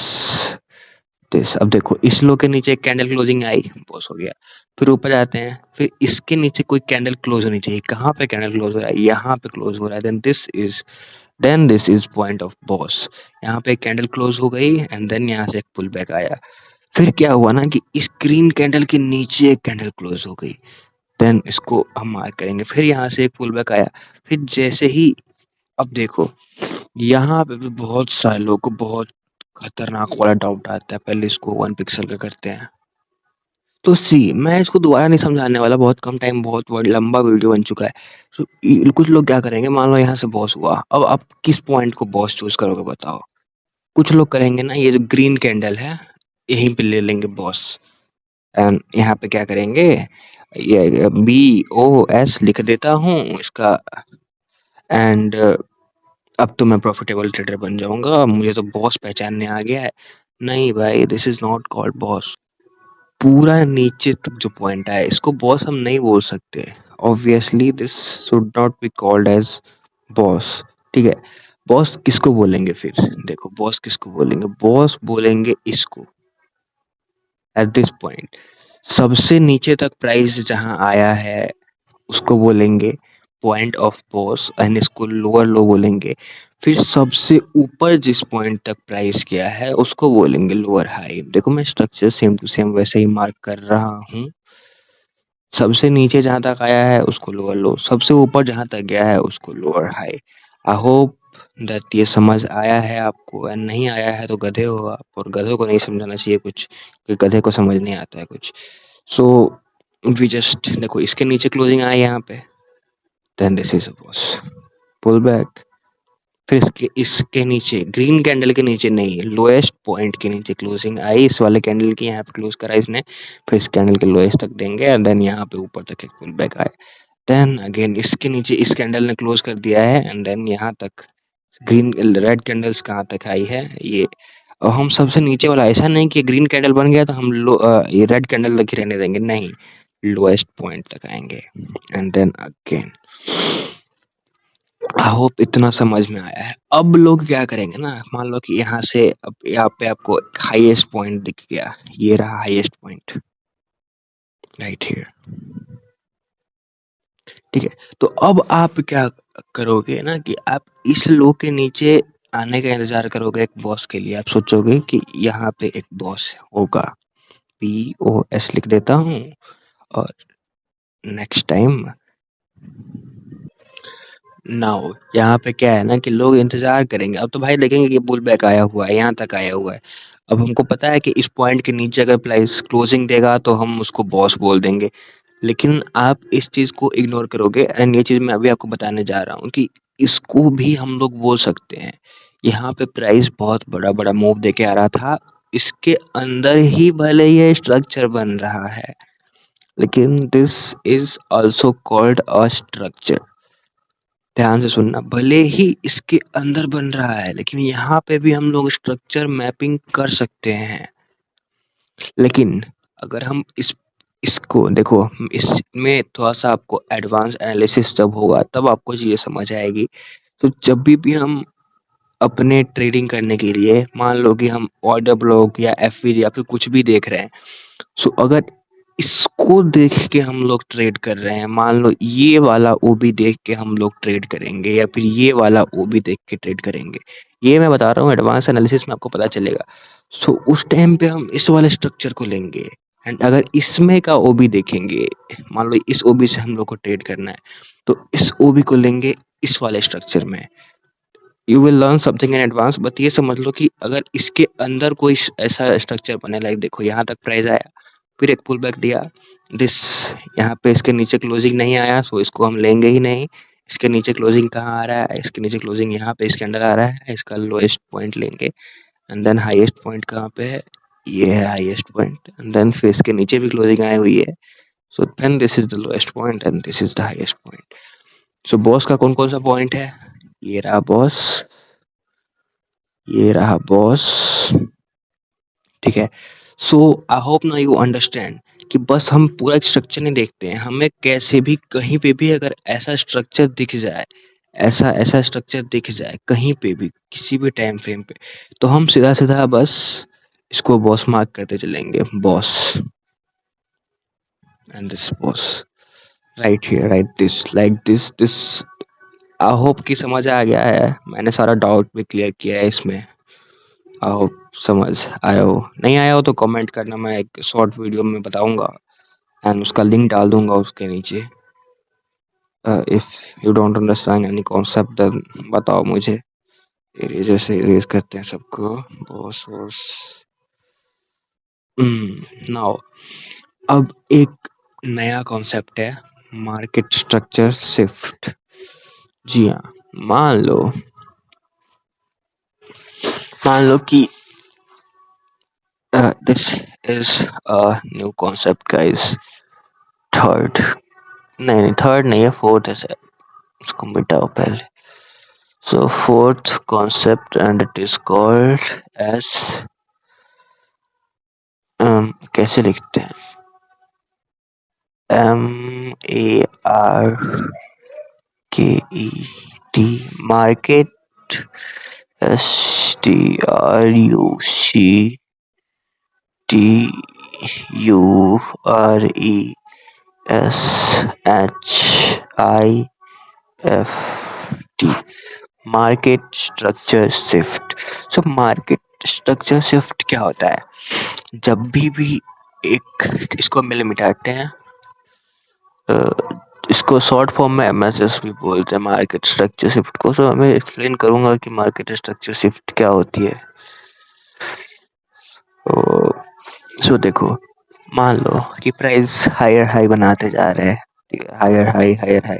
this. अब देखो, इस लो के नीचे एक कैंडल क्लोजिंग आई, बॉस हो गया। फिर ऊपर जाते हैं, फिर इसके नीचे कोई कैंडल क्लोज होनी चाहिए। कहाँ पे कैंडल क्लोज हो रहा है? यहाँ पे क्लोज हो रहा है। Then this is point of BOS. यहाँ पे कैंडल क्लोज हो गई एंड देन यहाँ से एक पुल बैक आया। फिर क्या हुआ ना कि इस ग्रीन कैंडल के नीचे एक कैंडल क्लोज हो गई, देन इसको हम मार्क करेंगे। फिर यहाँ से एक पुल बैक आया। फिर जैसे ही, अब देखो, यहाँ पे भी बहुत सारे लोगों को बहुत खतरनाक वाला डाउट आता है। पहले इसको 1 पिक्सल का करते हैं। तो सी, मैं इसको दोबारा नहीं समझाने वाला, बहुत कम टाइम, बहुत लंबा वीडियो बन चुका है। तो कुछ लोग क्या करेंगे, मान लो यहाँ से बॉस हुआ, अब आप किस पॉइंट को बॉस चूज करोगे बताओ? कुछ लोग करेंगे ना, ये जो ग्रीन कैंडल है यहीं पे ले लेंगे बॉस, एंड यहाँ पे क्या करेंगे, ये BOS लिख देता हूँ इसका, एंड अब तो मैं प्रॉफिटेबल ट्रेडर बन जाऊंगा, मुझे तो बॉस पहचानने आ गया है। नहीं भाई, this is not called boss. पूरा नीचे तक जो पॉइंट है इसको बॉस हम नहीं बोल सकते। Obviously this should not be called as BOS, ठीक है। बॉस किसको बोलेंगे फिर? देखो, बॉस किसको बोलेंगे? बॉस बोलेंगे इसको, एट दिस पॉइंट सबसे नीचे तक प्राइस जहां आया है उसको बोलेंगे पॉइंट ऑफ बॉस, एंड इसको लोअर लो बोलेंगे। फिर सबसे ऊपर जिस पॉइंट तक प्राइस गया है उसको बोलेंगे लोअर हाई। देखो, मैं स्ट्रक्चर सेम टू सेम वैसे ही मार्क कर रहा हूँ। सबसे नीचे जहां तक आया है उसको लोअर लो, सबसे ऊपर जहां तक गया है उसको lower high. I hope that ये समझ आया है आपको, एंड नहीं आया है तो गधे हो आप, और गधों को नहीं समझाना चाहिए कुछ, क्योंकि गधे को समझ नहीं आता है कुछ। सो वी जस्ट देखो, इसके नीचे क्लोजिंग आई यहाँ पे, then this is BOS, pull back. फिर इसके नीचे ग्रीन कैंडल के नीचे नहीं, लोएस्ट पॉइंट के नीचे क्लोजिंग आई, इस वाले कैंडल की यहाँ पे क्लोज करा इसने, फिर इस कैंडल के लोएस्ट तक देंगे एंड देन यहाँ पे ऊपर तक एक पुल बैक आए। देन अगेन इसके नीचे इस कैंडल ने क्लोज कर दिया है एंड देन यहाँ तक ग्रीन रेड कैंडल्स कहाँ तक आई है ये। और हम सबसे नीचे वाला, ऐसा नहीं कि ग्रीन कैंडल बन गया तो हम ये रेड कैंडल तक ही रहने देंगे, नहीं, लोएस्ट पॉइंट तक आएंगे and then again. I hope इतना समझ में आया है। अब लोग क्या करेंगे ना, मान लो कि यहाँ से, अब यहाँ पे आपको हाईएस्ट पॉइंट दिख गया, ये रहा हाईएस्ट पॉइंट राइट हियर, ठीक है। तो अब आप क्या करोगे ना कि आप इस लो के नीचे आने का इंतजार करोगे एक बॉस के लिए। आप सोचोगे कि यहाँ पे एक बॉस होगा, POS लिख देता हूँ, और नेक्स्ट टाइम नाउ यहाँ पे क्या है ना कि लोग इंतजार करेंगे। अब तो भाई देखेंगे कि पुल बैक आया हुआ है, यहाँ तक आया हुआ है। अब हमको पता है कि इस पॉइंट के नीचे अगर प्राइस क्लोजिंग देगा तो हम उसको बॉस बोल देंगे, लेकिन आप इस चीज को इग्नोर करोगे, एंड ये चीज मैं अभी आपको बताने जा रहा हूँ कि इसको भी हम लोग बोल सकते हैं। यहाँ पे प्राइस बहुत बड़ा बड़ा मूव देके आ रहा था, इसके अंदर ही भले ये स्ट्रक्चर बन रहा है, लेकिन this is also called a structure. ध्यान से सुनना, भले ही इसके अंदर बन रहा है लेकिन यहाँ पे भी हम लोग स्ट्रक्चर मैपिंग कर सकते हैं। लेकिन अगर हम इसको देखो, इसमें थोड़ा सा आपको एडवांस एनालिसिस जब होगा तब आपको चीजें समझ आएगी। तो जब भी हम अपने ट्रेडिंग करने के लिए, मान लो कि हम ऑर्डर ब्लॉक या FVG या फिर कुछ भी देख रहे हैं, सो अगर इसको देख के हम लोग ट्रेड कर रहे हैं, मान लो ये वाला ओबी देख के हम लोग ट्रेड करेंगे या फिर ये वाला ओबी देख के ट्रेड करेंगे, ये मैं बता रहा हूँ एडवांस एनालिसिस में आपको पता चलेगा। सो उस टाइम पे हम इस वाले स्ट्रक्चर को लेंगे एंड अगर इसमें का ओबी देखेंगे, मान लो इस ओबी से हम लोग को ट्रेड करना है तो इस ओबी को लेंगे इस वाले स्ट्रक्चर में। You will learn something in advance, but ये समझ लो कि अगर इसके अंदर कोई ऐसा स्ट्रक्चर बने, लाइक देखो यहाँ तक प्राइस आया, फिर एक पुल बैक दिया, दिस यहाँ पे इसके नीचे क्लोजिंग नहीं आया, सो इसको हम लेंगे ही नहीं। इसके नीचे क्लोजिंग कहाँ आ रहा है, इसके नीचे क्लोजिंग यहाँ पे इसके अंदर आ रहा है, इसका लोएस्ट पॉइंट लेंगे एंड देन हाईएस्ट पॉइंट कहाँ पे है, ये है हाईएस्ट पॉइंट एंड देन फिर इसके नीचे भी क्लोजिंग आई हुई है, so then this is the lowest point and this is the highest point. So BOS का कौन कौन सा पॉइंट है, ये रहा बॉस, ये रहा बॉस, ठीक है। So I hope now you understand कि बस हम पूरा स्ट्रक्चर नहीं देखते हैं, हमें कैसे भी कहीं पे भी अगर ऐसा स्ट्रक्चर दिख जाए, ऐसा ऐसा स्ट्रक्चर दिख जाए कहीं पे भी किसी भी टाइम फ्रेम पे, तो हम सीधा सीधा बस इसको बॉस मार्क करते चलेंगे, boss and this boss right here, right this like this I hope कि समझ आ गया है, मैंने सारा डाउट भी क्लियर किया है इसमें। आओ समझ आया हो, नहीं आया हो तो कमेंट करना, मैं एक शॉर्ट वीडियो में बताऊंगा एंड उसका लिंक डाल दूंगा उसके नीचे। If you don't understand any concept then बताओ मुझे, इरेजर से इरेज करते हैं सबको, बॉस बॉस। नाउ अब एक नया कॉन्सेप्ट है, मार्केट स्ट्रक्चर शिफ्ट। जी हाँ, मान लो कि this is a new concept guys, third, नहीं थर्ड नहीं है, फोर्थ है शायद, उसको मिटाओ पहले। So fourth concept and it is called as, कैसे लिखते हैं, MARKET, STRUCTURESHIFT, market structure shift. So market structure shift क्या होता है, जब भी एक इसको हम मिटाते हैं, इसको शॉर्ट फॉर्म में MSS भी बोलते हैं मार्केट स्ट्रक्चर शिफ्ट को। सो मैं एक्सप्लेन करूंगा कि मार्केट स्ट्रक्चर शिफ्ट क्या होती है। सो देखो, मान लो कि प्राइस हायर हाई बनाते जा रहे हैं, ठीक है, हायर हाई हायर हाई,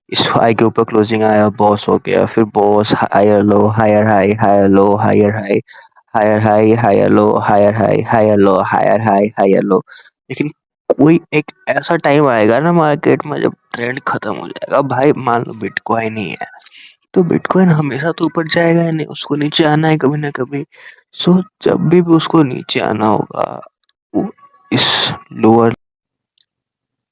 इस हाई के ऊपर क्लोजिंग आया, बॉस हो गया, फिर BOS higher low higher high higher low higher high, higher high higher low higher high higher low higher high higher low. लेकिन कोई एक ऐसा टाइम आएगा ना मार्केट में जब ट्रेंड खत्म हो जाएगा भाई, मान लो बिटकॉइन ही है, तो बिटकॉइन हमेशा तो ऊपर जाएगा ही नहीं, उसको नीचे आना है कभी ना कभी। सो जब भी उसको नीचे आना होगा, वो इस लोअर,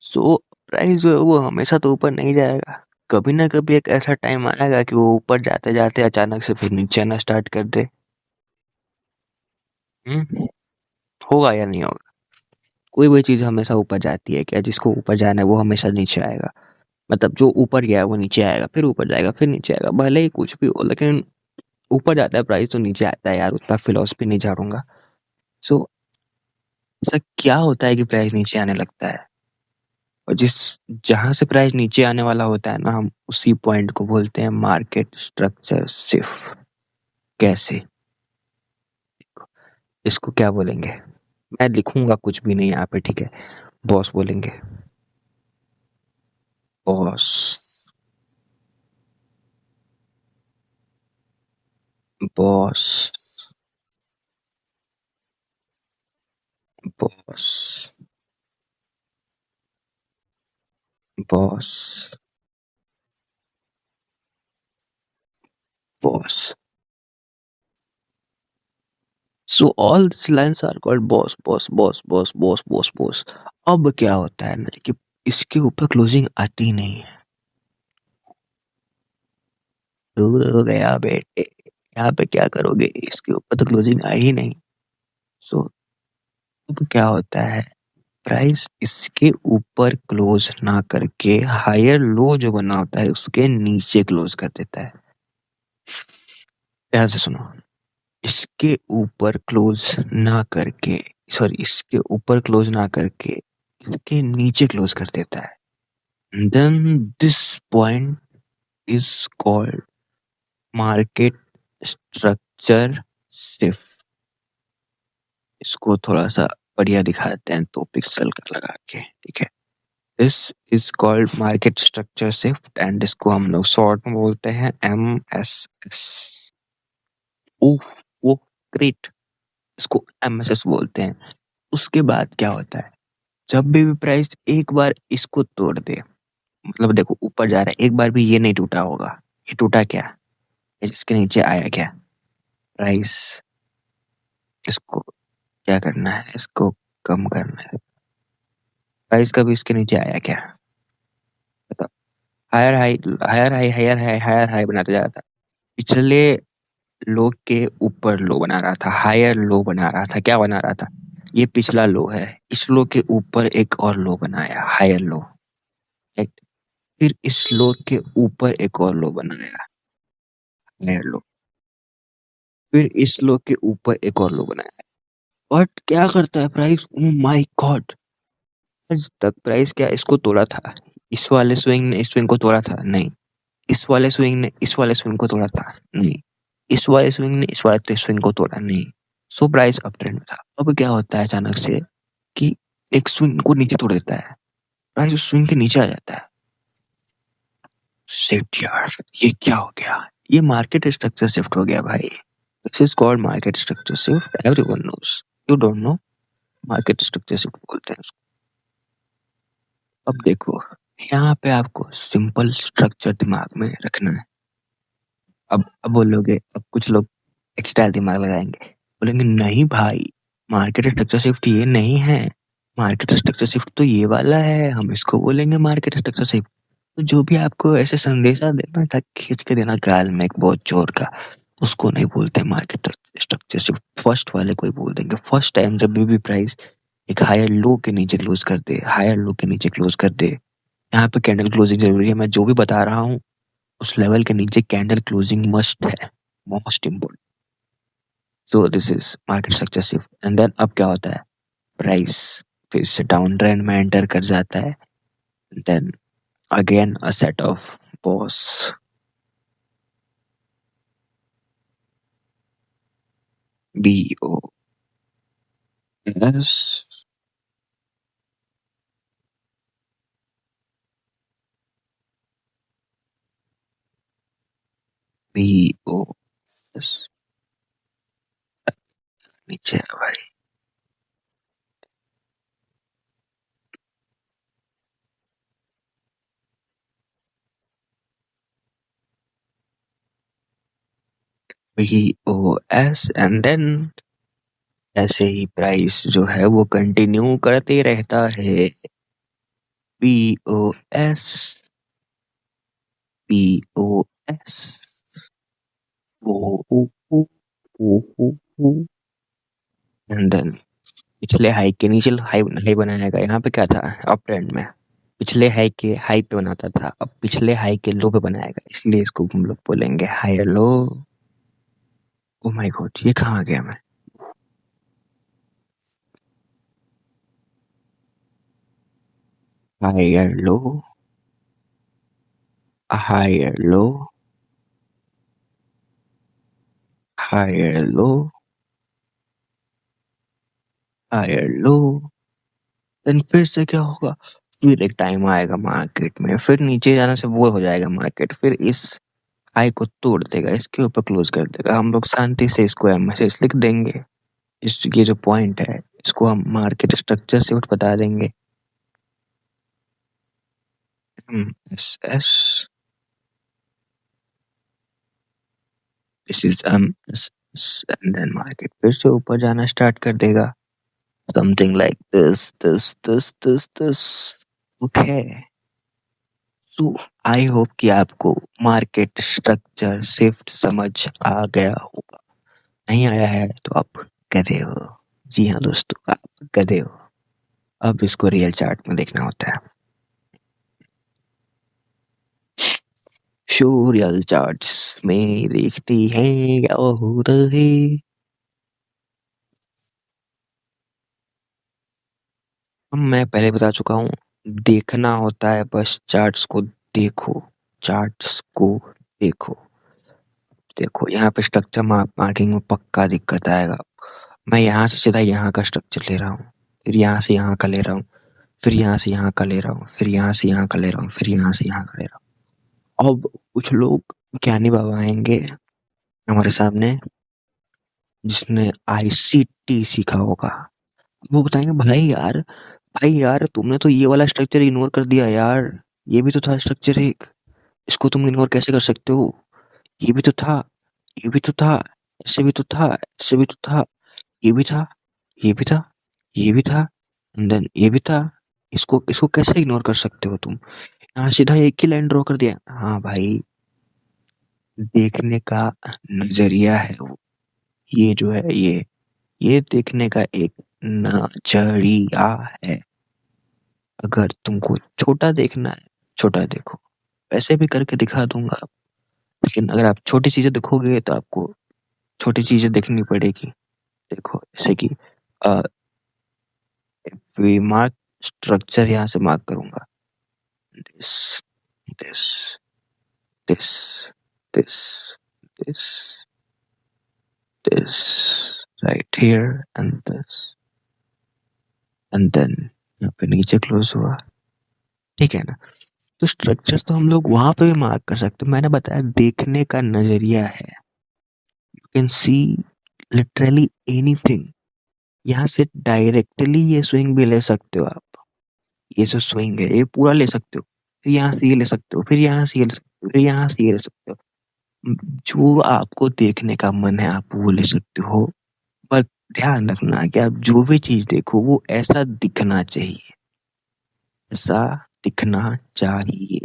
सो प्राइस जो है वो हमेशा तो ऊपर नहीं जाएगा, कभी ना कभी एक ऐसा टाइम आएगा कि वो ऊपर जाते जाते अचानक से फिर नीचे आना स्टार्ट कर दे। होगा या नहीं होगा, कोई भी चीज हमेशा ऊपर जाती है क्या, जिसको ऊपर जाना है वो हमेशा नीचे आएगा, मतलब जो ऊपर गया है वो नीचे आएगा, फिर ऊपर जाएगा, फिर नीचे आएगा, भले ही कुछ भी हो, लेकिन ऊपर जाता है प्राइस तो नीचे आता है यार, उतना फिलोसफी नहीं झाड़ूंगा। सो ऐसा क्या होता है कि प्राइस नीचे आने लगता है, और जहां से प्राइस नीचे आने वाला होता है ना, हम उसी पॉइंट को बोलते हैं मार्केट स्ट्रक्चर शिफ्ट। कैसे, इसको क्या बोलेंगे, मैं लिखूंगा कुछ भी नहीं यहाँ पे, ठीक है, बॉस बोलेंगे, BOS, BOS, BOS, BOS, BOS. So all this lines are called BOS BOS BOS BOS BOS BOS BOS. अब क्या होता है ना कि इसके ऊपर क्लोजिंग आती नहीं है, दूर हो गया बेटे, यहाँ पे क्या करोगे, इसके ऊपर तो क्लोजिंग आई ही नहीं। सो अब क्या होता है, प्राइस इसके ऊपर क्लोज ना करके हायर लो जो बना होता है उसके नीचे क्लोज कर देता है। ध्यान से सुनो, इसके ऊपर क्लोज ना करके, सॉरी, इसके ऊपर क्लोज ना करके इसके नीचे क्लोज कर देता है। Then this point is called market structure shift. इसको थोड़ा सा बढ़िया दिखाते हैं तो पिक्सल का लगा के, ठीक है। This is called market structure shift and इसको हम लोग शॉर्ट में बोलते हैं MSS। वो ग्रेट, इसको MSS बोलते हैं। उसके बाद क्या होता है, जब भी प्राइस एक बार इसको तोड़ दे, मतलब देखो ऊपर जा रहा है, एक बार भी ये नहीं टूटा होगा, ये टूटा क्या, इसके नीचे आया क्या प्राइस, इसको क्या करना है, इसको कम करना है। प्राइस कभी इसके नीचे आया क्या, बताओ। Higher high higher high higher high higher high बनाते जा रहा था, पिछले लो के ऊपर लो बना रहा था, हायर लो बना रहा था, क्या बना रहा था, ये पिछला लो है, इस लो के ऊपर एक और लो बनाया, हायर लो, राइट। फिर इस लो के ऊपर एक और लो बनाया, हायर लो। फिर इस लो के ऊपर एक और लो बनाया। बट क्या करता है प्राइस, ओ माय गॉड, आज तक प्राइस क्या इसको तोड़ा था, इस वाले स्विंग ने इस स्विंग को तोड़ा था, नहीं। इस वाले स्विंग ने इस वाले स्विंग को तोड़ा था, नहीं। इस वाले स्विंग ने इस वाले स्विंग को तोड़ा, नहीं। सो प्राइस अप ट्रेंड में था। अब क्या होता है अचानक से कि एक स्विंग को नीचे तोड़ देता है, प्राइस उस स्विंग के नीचे आ जाता है। शिट यार, ये क्या हो गया, ये मार्केट स्ट्रक्चर शिफ्ट हो गया भाई। This is called market structure shift, everyone knows, you don't know, market structure shift बोलते हैं उसको। अब देखो, यहाँ पे आपको सिंपल स्ट्रक्चर दिमाग में रखना है। अब बोलोगे, अब कुछ लोग एक्स्ट्रा दिमाग लगाएंगे, बोलेंगे नहीं भाई, मार्केट स्ट्रक्चर शिफ्ट ये नहीं है, मार्केट स्ट्रक्चर शिफ्ट तो ये वाला है, हम इसको बोलेंगे मार्केट स्ट्रक्चर शिफ्ट। तो जो भी आपको ऐसे संदेशा देना था, खींच के देना गाल में एक बहुत जोर का, उसको नहीं बोलते मार्केट स्ट्रक्चर शिफ्ट। फर्स्ट वाले को ही बोल देंगे। फर्स्ट टाइम जब भी प्राइस एक हायर लो के नीचे क्लोज कर दे, हायर लो के नीचे क्लोज कर दे, यहाँ पे कैंडल क्लोजिंग जरूरी है, मैं जो भी बता रहा हूँ उस लेवल के नीचे कैंडल क्लोजिंग मस्ट है, most important. So this is market structure shift. And then अब क्या होता है, प्राइस फिर से डाउन ट्रेंड में एंटर कर जाता है। Then again a set of pause, BOS, BOS, नीचे आ भाई, BOS। एंड देन ऐसे ही प्राइस जो है वो कंटिन्यू करते रहता है, BOS, BOS, एंड देन पिछले हाई के नीचे हाई हाई बनाएगा। यहाँ पे क्या था, अप ट्रेंड में पिछले हाई के हाई पे बनाता था, अब पिछले हाई के लो पे बनाएगा, इसलिए इसको हम लोग बोलेंगे higher low. Oh my god, ये कहाँ आ गया मैं, higher low, higher low, higher low, higher low. Then फिर से क्या होगा, फिर एक टाइम आएगा मार्केट में, फिर नीचे जाने से वो हो जाएगा मार्केट, फिर इस हाई को तोड़ देगा, इसके ऊपर क्लोज कर देगा। हम लोग शांति से इसको MSS लिख देंगे। इस ये जो पॉइंट है इसको हम मार्केट स्ट्रक्चर से बता देंगे, MSS, this is MSS। And then market फिर से ऊपर जाना स्टार्ट कर देगा, something like this. Okay, so I hope कि आपको मार्केट स्ट्रक्चर शिफ्ट समझ आ गया होगा। नहीं आया है तो आप गधे हो, जी हाँ दोस्तों, आप गधे हो। अब इसको रियल चार्ट में देखना होता है। शो रियल चार्ट्स में देखते हैं क्या होता है। मैं पहले बता चुका हूँ, देखना होता है, बस चार्ट्स को देखो, चार्ट्स को देखो। देखो यहाँ पे स्ट्रक्चर मार्किंग में पक्का दिक्कत आएगा। मैं यहाँ से सीधा यहाँ का स्ट्रक्चर ले रहा हूँ, फिर यहाँ से यहाँ का ले रहा हूँ, फिर यहाँ से यहाँ का ले रहा हूँ, फिर यहाँ से यहाँ का ले रहा हूँ, फिर यहाँ से यहाँ का ले रहा हूँ। अब कुछ लोग ज्ञानी बाबा आएंगे हमारे सामने, जिसने आईसीटी सीखा होगा, वो बताएंगे भाई यार तुमने तो ये वाला स्ट्रक्चर इग्नोर कर दिया यार, ये भी तो था स्ट्रक्चर एक, इसको तुम इग्नोर कैसे कर सकते हो, ये भी तो था, ये भी तो था, ऐसे भी तो था, ऐसे भी तो था, ये भी था, ये भी था, ये भी था, एंड देन ये भी था, इसको इसको कैसे इग्नोर कर सकते हो तुम, यहाँ सीधा एक ही लाइन ड्रॉ कर दिया। हाँ भाई, देखने का नजरिया है वो, ये जो है ये देखने का एक नजरिया है। अगर तुमको छोटा देखना है, छोटा देखो, वैसे भी करके दिखा दूंगा, लेकिन अगर आप छोटी चीजें देखोगे तो आपको छोटी चीजें देखनी पड़ेगी। देखो जैसे कि वी मार्क स्ट्रक्चर, यहाँ से मार्क करूंगा, this this this this this this right here and this, and then यहाँ पे नीचे क्लोज हुआ, ठीक है ना। तो स्ट्रक्चर तो हम लोग वहां पे भी मार्क कर सकते हैं, मैंने बताया देखने का नजरिया है। You can C literally anything, यहाँ से डायरेक्टली ये स्विंग भी ले सकते हो आप, ये जो स्विंग है ये पूरा ले सकते हो, फिर यहाँ से ये ले सकते हो, फिर यहाँ से ये ले सकते हो, फिर यहाँ से ये ले सकते हो। जो आपको देखने का मन है आप वो ले सकते हो, पर ध्यान रखना कि आप जो भी चीज देखो वो ऐसा दिखना चाहिए, ऐसा दिखना चाहिए।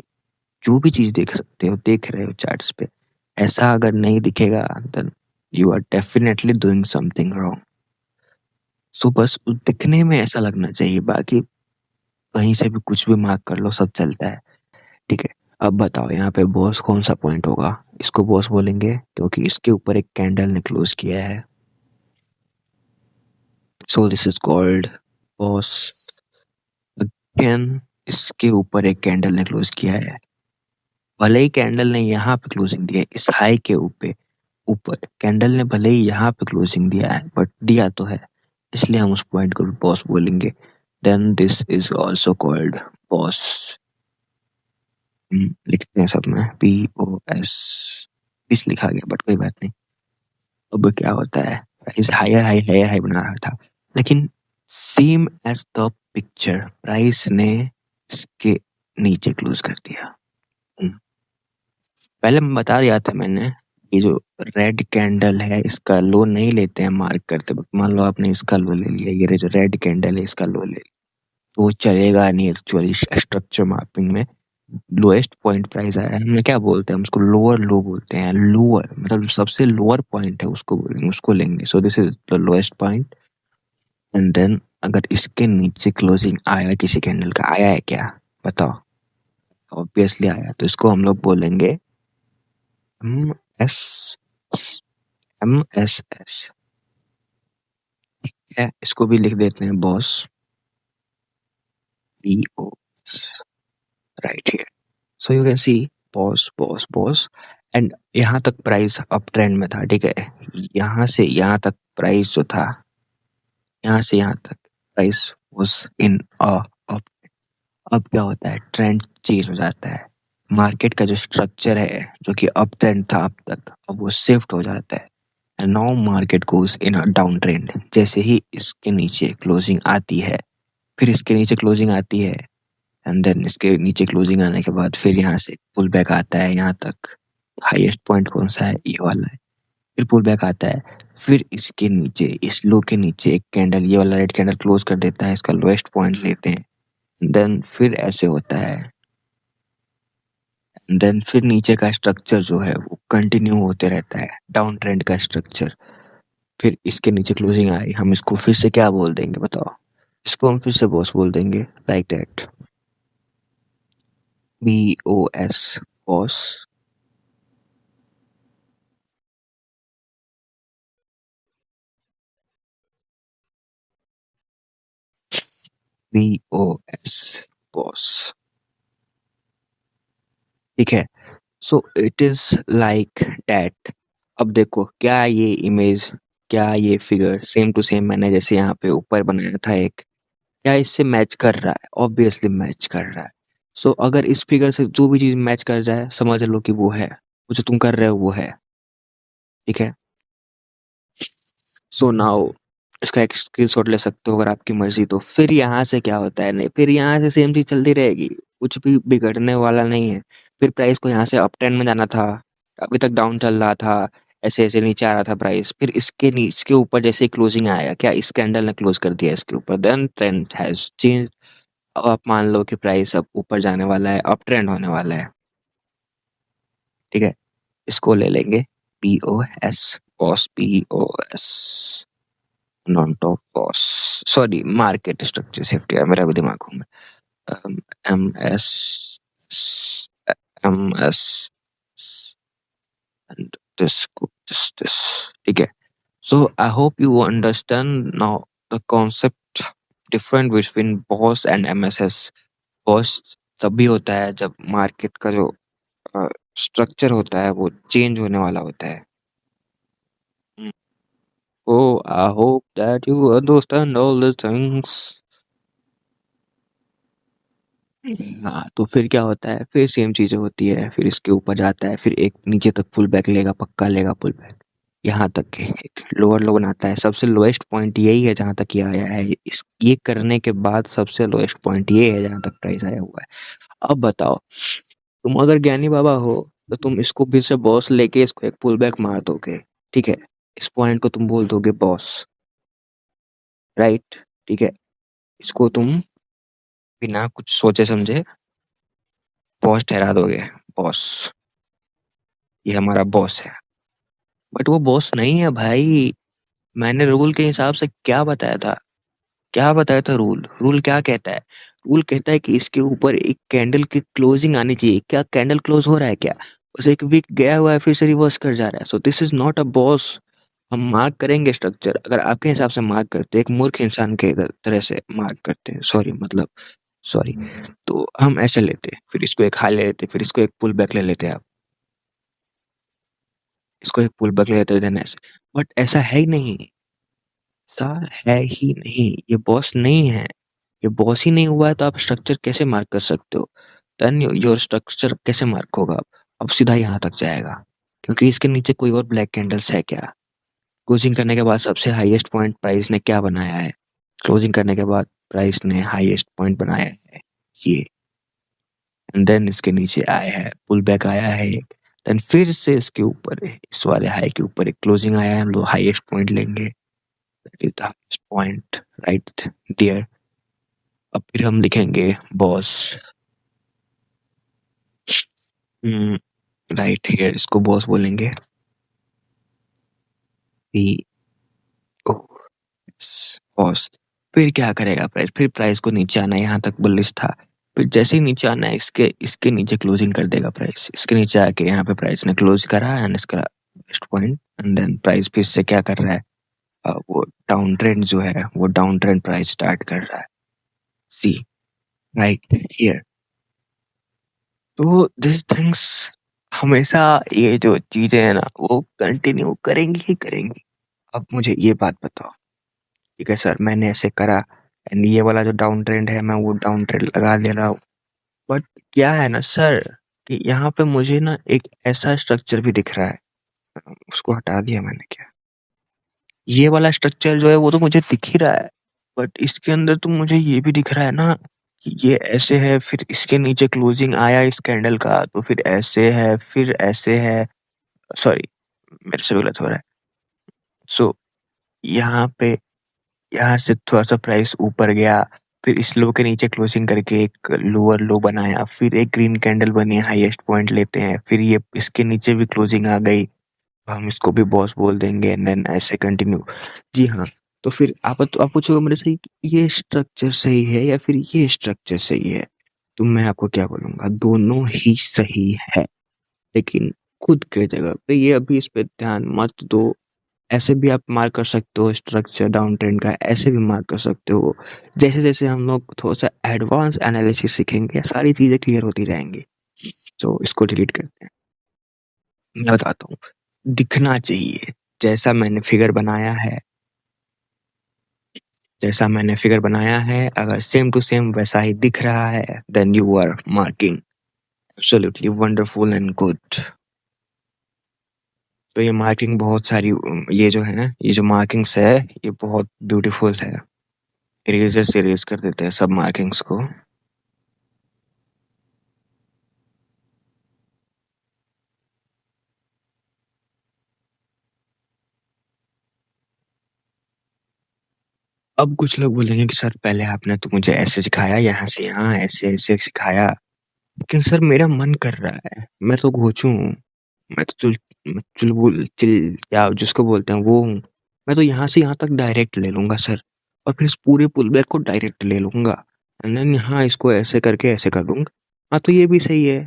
जो भी चीज देख सकते हो, देख रहे हो चार्ट्स पे, ऐसा अगर नहीं दिखेगा then you are definitely doing something wrong. So बस दिखने में ऐसा लगना चाहिए, बाकी कहीं से भी कुछ भी मार्क कर लो, सब चलता है, ठीक है। अब बताओ यहाँ पे बॉस कौन सा पॉइंट होगा, इसको बॉस बोलेंगे क्योंकि इसके ऊपर एक कैंडल ने क्लोज किया है, so this is called boss. Again इसके ऊपर एक कैंडल ने क्लोज किया है, भले ही कैंडल ने यहाँ पे क्लोजिंग दिया है, इस हाई के ऊपर ऊपर कैंडल ने भले ही यहाँ पे क्लोजिंग दिया है, बट दिया तो है, इसलिए हम उस पॉइंट को बॉस बोलेंगे। Then this is also called BOS. लिखते हैं सब में POS, इस लिखा गया बट कोई बात नहीं। अब क्या होता है, प्राइस हायर हाई बना रहा था, लेकिन same as the picture price ने इसके नीचे क्लोज कर दिया। पहले मैं बता दिया था मैंने, ये जो रेड कैंडल है इसका लो नहीं लेते हैं मार्क करते वक्त। मान लो आपने इसका लो ले लिया, ये जो रेड कैंडल है इसका लो ले लिया, तो वो चलेगा नहीं एक्चुअली स्ट्रक्चर मैपिंग में। लोएस्ट पॉइंट प्राइस आया है, हम क्या बोलते हैं, हम उसको लोअर लो बोलते हैं, लोअर मतलब सबसे लोअर पॉइंट है उसको बोलेंगे, उसको लेंगे। So this is the lowest point, and then अगर इसके नीचे क्लोजिंग आया किसी कैंडल का, आया है क्या बताओ, ऑब्वियसली आया, तो इसको हम लोग बोलेंगे MSS, ठीक है। इसको भी लिख देते हैं boss, BOS, right here. So you can C boss BOS boss, and यहाँ तक प्राइस अप ट्रेंड में था, ठीक है। यहाँ से यहाँ तक प्राइस जो था, यहाँ से यहाँ तक प्राइस वाज इन अप। अब क्या होता है, ट्रेंड चेंज हो जाता है, मार्केट का जो स्ट्रक्चर है जो कि अप ट्रेंड था अब तक, अब वो शिफ्ट हो जाता है, and now market goes in a down trend. जैसे ही इसके नीचे क्लोजिंग आती है, फिर इसके नीचे क्लोजिंग आती है, एंड देन इसके नीचे क्लोजिंग आने के बाद फिर यहाँ से पुल बैक आता है, यहाँ तक हाईएस्ट पॉइंट कौन सा है, ये वाला है, फिर पुल बैक आता है, फिर इसके नीचे इस लो के नीचे एक कैंडल, ये वाला रेड कैंडल क्लोज कर देता है, इसका लोएस्ट पॉइंट लेते हैं, देन फिर ऐसे होता है, देन फिर नीचे का स्ट्रक्चर जो है वो कंटिन्यू होते रहता है, डाउन ट्रेंड का स्ट्रक्चर। फिर इसके नीचे क्लोजिंग आई, हम इसको फिर से क्या बोल देंगे बताओ, इसको हम फिर से बॉस बोल देंगे, like that. BOS, boss. BOS, boss. ठीक है। So it is like that. अब देखो क्या ये इमेज, क्या ये फिगर सेम टू सेम मैंने जैसे यहाँ पे ऊपर बनाया था एक, क्या इससे मैच कर रहा है? ऑब्वियसली मैच कर रहा है। सो अगर इस फिगर से जो भी चीज मैच कर जाए समझ लो कि वो है, वो जो तुम कर रहे हो वो है। ठीक है। सो नाउ इसका एक स्क्रीनशॉट ले सकते हो अगर आपकी मर्जी। तो फिर यहाँ से क्या होता है, नहीं फिर यहाँ से सेम चीज चलती रहेगी, कुछ भी बिगड़ने वाला नहीं है। फिर प्राइस को यहाँ से अप ट्रेंड में जाना था, अभी तक डाउन चल रहा था, ऐसे ऐसे नीचे आ रहा था प्राइस, फिर इसके इसके ऊपर जैसे क्लोजिंग आया, क्या इस कैंडल ने क्लोज कर दिया इसके ऊपर, देन ट्रेंड हैज चेंज। अब आप मान लो कि प्राइस अब ऊपर जाने वाला है, अप ट्रेंड होने वाला है। ठीक है। इसको ले लेंगे POS, boss, POS, non top boss. Sorry, market structure safety है, मेरा भी दिमाग घूम रहा है। MS and this, ठीक है। So I hope you understand now the concept different between boss and MSS। boss तभी होता है जब मार्केट का जो स्ट्रक्चर होता है वो चेंज होने वाला होता है। Oh, I hope that you understand all the things। हाँ, तो फिर क्या होता है, फिर सेम चीजें होती है, फिर इसके ऊपर जाता है, फिर एक नीचे तक पुल बैक लेगा, पक्का लेगा पुल बैक, यहाँ तक के एक लोअर लो बनाता है। सबसे लोएस्ट पॉइंट यही है जहाँ तक ये आया है, इस ये करने के बाद सबसे लोएस्ट पॉइंट ये है जहाँ तक प्राइस आया हुआ है। अब बताओ, तुम अगर ज्ञानी बाबा हो तो तुम इसको फिर से बॉस लेके इसको एक पुल बैक मार दोगे। ठीक है। इस पॉइंट को तुम बोल दोगे बॉस, राइट। ठीक है। इसको तुम बिना कुछ सोचे समझे बॉस ठहरा दोगे, बॉस, ये हमारा बॉस है। बट वो बॉस नहीं है भाई। मैंने रूल के हिसाब से क्या बताया था, क्या बताया था रूल? रूल क्या कहता है? रूल कहता है कि इसके ऊपर एक कैंडल की क्लोजिंग आनी चाहिए। क्या कैंडल क्लोज हो रहा है क्या? बस एक वीक गया हुआ है फिर से रिवर्स कर जा रहा है। So this is not a boss. हम मार्क करेंगे स्ट्रक्चर, अगर आपके हिसाब से मार्क करते, एक मूर्ख इंसान के तरह से मार्क करते हैं, सॉरी मतलब, सॉरी, तो हम ऐसे लेते, फिर इसको एक हाई ले लेते, फिर इसको एक पुल बैक ले लेते आप, इसको एक पुल बैक ले लेते देन ऐसे। बट ऐसा है ही नहीं, ऐसा है ही नहीं, ये बॉस नहीं है। ये बॉस ही नहीं हुआ है तो आप स्ट्रक्चर कैसे मार्क कर सकते हो? देन योर स्ट्रक्चर कैसे मार्क होगा? अब सीधा यहाँ तक जाएगा, क्योंकि इसके नीचे कोई और ब्लैक कैंडल्स है क्या? क्लोजिंग करने के बाद सबसे हाईएस्ट पॉइंट प्राइस ने क्या बनाया है? क्लोजिंग करने के बाद प्राइस ने हाईएस्ट पॉइंट बनाया है ये, एंड देन इसके नीचे आया है, पुल बैक आया है एक, देन फिर से इसके ऊपर इस वाले हाई के ऊपर एक क्लोजिंग आया है, हम लोग हाईएस्ट पॉइंट लेंगे, that is the highest point right there. अब फिर हम लिखेंगे बॉस, राइट हियर, इसको बॉस बोलेंगे, बी ओ एस, बॉस। फिर क्या करेगा प्राइस? फिर प्राइस को नीचे आना है, यहाँ तक बुलिश था, फिर जैसे ही नीचे आना है इसके इसके नीचे क्लोजिंग कर देगा प्राइस, इसके नीचे आके यहाँ पे प्राइस ने क्लोज करा एंड इसका best point, and then price फिर से क्या कर रहा है, वो डाउन ट्रेंड जो है वो डाउन ट्रेंड प्राइस स्टार्ट कर रहा है, सी राइट हियर। तो दिस थिंग्स हमेशा, ये जो चीजें है ना वो कंटिन्यू करेंगी ही करेंगी। अब मुझे ये बात बताओ, ठीक है सर मैंने ऐसे करा, एंड ये वाला जो डाउन ट्रेंड है मैं वो डाउन ट्रेंड लगा दे रहा हूँ, बट क्या है ना सर कि यहाँ पे मुझे ना एक ऐसा स्ट्रक्चर भी दिख रहा है, उसको हटा दिया मैंने क्या, ये वाला स्ट्रक्चर जो है वो तो मुझे दिख ही रहा है, बट इसके अंदर तो मुझे ये भी दिख रहा है ना कि ये ऐसे है, फिर इसके नीचे क्लोजिंग आया इस कैंडल का, तो फिर ऐसे है, फिर ऐसे है, सॉरी मेरे से गलत हो रहा है। सो यहाँ पे, यहाँ से थोड़ा सा प्राइस ऊपर गया, फिर इस लो के नीचे क्लोजिंग करके एक लोअर लो बनाया, फिर एक ग्रीन कैंडल बनी, हाईएस्ट पॉइंट लेते हैं, फिर ये इसके नीचे भी क्लोजिंग आ गई, तो हम इसको भी बॉस बोल देंगे, एंड देन ऐसे कंटिन्यू। जी हाँ, तो फिर आप पूछोगे मेरे से कि ये स्ट्रक्चर सही है या फिर ये स्ट्रक्चर सही है? तो मैं आपको क्या बोलूँगा, दोनों ही सही है, लेकिन खुद के जगह पे। ये अभी इस पे ध्यान मत दो। ऐसे भी आप मार्क कर सकते हो स्ट्रक्चर डाउन ट्रेंड का, ऐसे भी मार्क कर सकते हो। जैसे-जैसे हम लोग थोड़ा-सा एडवांस एनालिसिस सीखेंगे, सारी चीज़ें क्लियर होती रहेंगी। तो इसको डिलीट करते हैं। मैं बताता हूँ, दिखना चाहिए जैसा मैंने फिगर बनाया है, अगर सेम टू सेम वैसा ही दिख रहा है, then you are marking absolutely wonderful and good. तो ये मार्किंग बहुत सारी ये जो है ना, ये जो मार्किंग्स है, ये बहुत ब्यूटीफुल है। इरेज़र से इरेज़ कर देते हैं सब मार्किंग्स को। अब कुछ लोग बोलेंगे कि सर पहले आपने तो मुझे ऐसे सिखाया, यहाँ से यहाँ, ऐसे-ऐसे सिखाया। लेकिन सर मेरा मन कर रहा है, मैं तो घोंचू हूँ, मैं तो चुलबुल चिल क्या जिसको बोलते हैं वो हूँ। मैं तो यहाँ से यहाँ तक डायरेक्ट ले लूँगा सर, और फिर इस पूरे पुल बैक को डायरेक्ट ले लूँगा, एंड देन यहाँ इसको ऐसे करके ऐसे कर दूँगा। हाँ, तो ये भी सही है,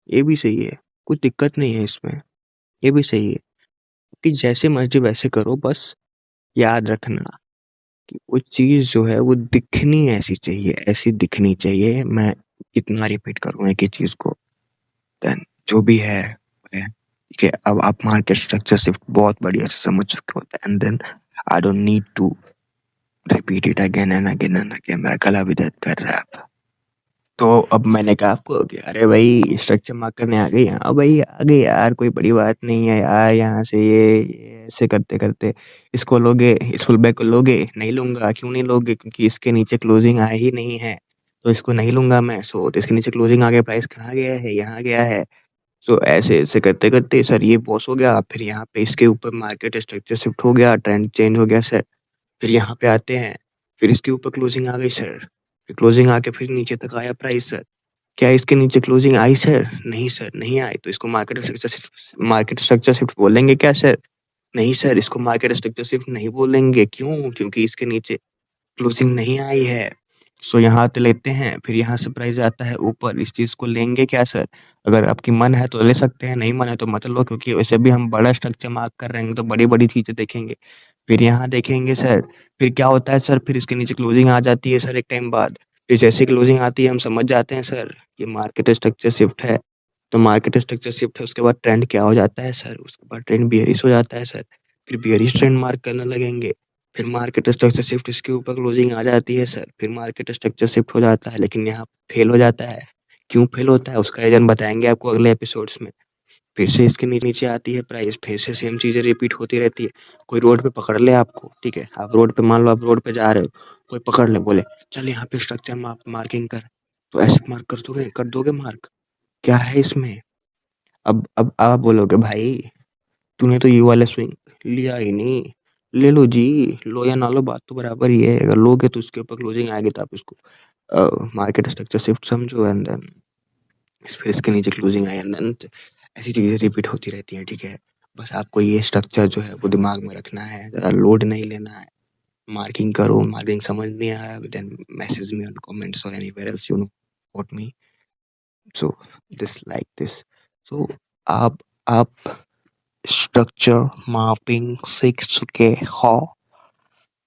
ये भी सही है, कुछ दिक्कत नहीं है इसमें, ये भी सही है। कि जैसे मर्ज़ी वैसे करो, बस याद रखना कि वो चीज़ जो है वो दिखनी ऐसी चाहिए, ऐसी दिखनी चाहिए। मैं कितना रिपीट करूँ एक ही चीज़ को, देन जो भी है, ठीक है। अब आप मार्केट स्ट्रक्चर शिफ्ट बहुत बढ़िया से समझ चुके होते हैं, and then I don't need to repeat it again and again and again. मेरा गला भी दर्द कर रहा है अब। तो अब मैंने कहा आपको कि अरे भाई स्ट्रक्चर मार्क करने आ गई। हाँ भाई आ गई यार, कोई बड़ी बात नहीं है यार। यहाँ से ये ऐसे करते करते इसको लोगे, इस फुल बैक को लोगे? नहीं लूंगा। क्यों नहीं लोगे? क्योंकि इसके नीचे क्लोजिंग आया ही नहीं है, तो इसको नहीं लूंगा मैं। सो तो इसके नीचे क्लोजिंग आ गया, प्राइस कहाँ गया है? यहाँ गया है। तो ऐसे ऐसे करते करते सर ये बॉस हो गया, फिर यहाँ पे इसके ऊपर मार्केट स्ट्रक्चर शिफ्ट हो गया, ट्रेंड चेंज हो गया सर। फिर यहाँ पे आते हैं, फिर इसके ऊपर क्लोजिंग आ गई सर, फिर क्लोजिंग आके फिर नीचे तक आया प्राइस सर। क्या इसके नीचे क्लोजिंग आई सर? नहीं सर, नहीं आई। तो इसको मार्केट स्ट्रक्चर शिफ्ट बोलेंगे क्या सर? नहीं सर, इसको मार्केट स्ट्रक्चर शिफ्ट नहीं बोलेंगे। क्यों? क्योंकि इसके नीचे क्लोजिंग नहीं आई है। सो यहाँ तो लेते हैं, फिर यहाँ से प्राइस आता है ऊपर, इस चीज़ को लेंगे क्या सर? अगर आपकी मन है तो ले सकते हैं, नहीं मन है तो मत लो, क्योंकि वैसे भी हम बड़ा स्ट्रक्चर मार्क कर रहे हैं तो बड़ी-बड़ी चीज़ें देखेंगे। फिर यहाँ देखेंगे सर, फिर क्या होता है सर, फिर इसके नीचे क्लोजिंग आ जाती है सर एक टाइम बाद। फिर जैसे क्लोजिंग आती है हम समझ जाते हैं सर, ये मार्केट स्ट्रक्चर शिफ्ट है। तो मार्केट स्ट्रक्चर शिफ्ट है, उसके बाद ट्रेंड क्या हो जाता है सर? उसके बाद ट्रेंड बियरिश हो जाता है सर। फिर बियरिश ट्रेंड मार्क करने लगेंगे। फिर मार्केट स्ट्रक्चर शिफ्ट, इसके ऊपर क्लोजिंग आ जाती है सर। फिर मार्केट स्ट्रक्चर शिफ्ट हो जाता है, लेकिन यहाँ फेल हो जाता है। क्यों फेल होता है उसका रीज़न बताएँगे आपको अगले एपिसोड्स में। फिर से इसके नीचे आती है प्राइस, फिर से सेम चीज़ें रिपीट होती रहती है। कोई रोड पे पकड़ ले आपको, ठीक है? आप रोड पे, मान लो आप रोड पे जा रहे हो, कोई पकड़ ले, बोले चल यहाँ पे स्ट्रक्चर मार्किंग कर। तो ऐसे मार्क कर दोगे मार्क? क्या है इसमें? अब आप बोलोगे भाई तूने तो ये वाला स्विंग लिया ही नहीं। ले लो जी, लो या ना लो, बात तो बराबर ही है। अगर लोगे तो उसके ऊपर क्लोजिंग आएगी तो आप इसको मार्केट स्ट्रक्चर शिफ्ट समझो, एंड देन फिर इसके नीचे क्लोजिंग आई, एंड देन ऐसी चीज़ें रिपीट होती रहती हैं, ठीक है? बस आपको ये स्ट्रक्चर जो है वो दिमाग में रखना है, ज़्यादा लोड नहीं लेना है। मार्किंग करो, मार्किंग समझ नहीं आया then message me on comments और anywhere else, you know what me. So this like this. So आप आप स्ट्रक्चर मैपिंग सीख चुके हो,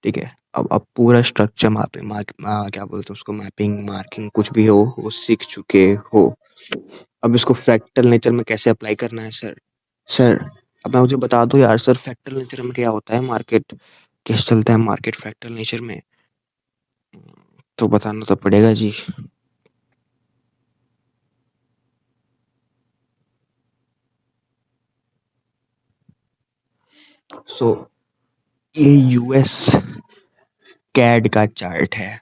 ठीक है? अब पूरा स्ट्रक्चर क्या बोलते हैं उसको, मैपिंग, मार्किंग कुछ भी हो, वो सीख चुके हो। अब इसको फ्रैक्टल नेचर में कैसे अप्लाई करना है सर? सर, अब मुझे बता दो यार सर, फ्रैक्टल नेचर में क्या होता है? मार्केट कैसे चलता है मार्केट फ्रैक्टल नेचर में? तो बताना तो पड़ेगा जी। सो ये यूएस कैड का चार्ट है।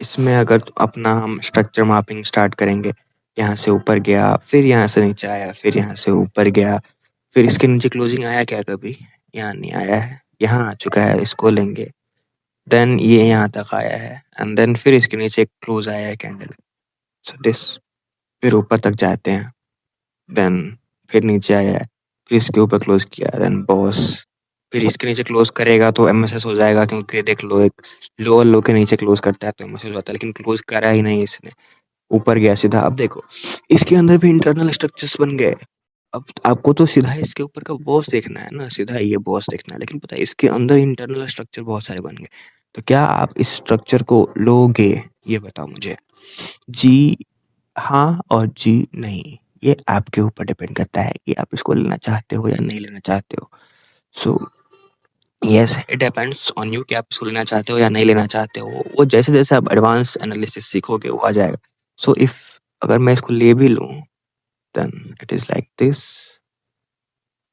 इसमें अगर अपना हम स्ट्रक्चर मैपिंग स्टार्ट करेंगे, यहाँ से ऊपर गया, फिर यहाँ से नीचे आया, फिर यहाँ से ऊपर गया, फिर इसके नीचे क्लोजिंग आया क्या कभी? यहाँ नहीं आया है, यहाँ आ चुका है, इसको लेंगे। देन ये यहाँ तक आया है, एंड देन फिर इसके नीचे क्लोज आया है कैंडल। सो दिस, फिर ऊपर तक जाते हैं, देन फिर नीचे आया है, फिर इसके ऊपर क्लोज किया, देन बॉस, फिर इसके नीचे क्लोज करेगा तो एमएसएस हो जाएगा, क्योंकि देख लो एक लोअर लो के नीचे क्लोज करता है तो एमएसएस होता है, लेकिन क्लोज करा ही नहीं इसने, ऊपर गया सीधा। अब देखो इसके अंदर भी इंटरनल स्ट्रक्चर्स बन गए। अब आपको तो सीधा इसके ऊपर का बॉस देखना है ना, सीधा ये बॉस देखना है, लेकिन पता है इसके अंदर इंटरनल स्ट्रक्चर बहुत सारे बन गए। तो क्या आप इस स्ट्रक्चर को लोगे, ये बताओ मुझे। जी हाँ और जी नहीं, ये आपके ऊपर डिपेंड करता है कि आप इसको लेना चाहते हो या नहीं लेना चाहते हो। So yes, it depends on you कि आप इसको लेना चाहते हो या नहीं लेना चाहते हो। वो जैसे जैसे आप एडवांस एनालिसिस सीखोगे वो आ जाएगा। सो इफ अगर मैं इसको ले भी लूँ then it is like this.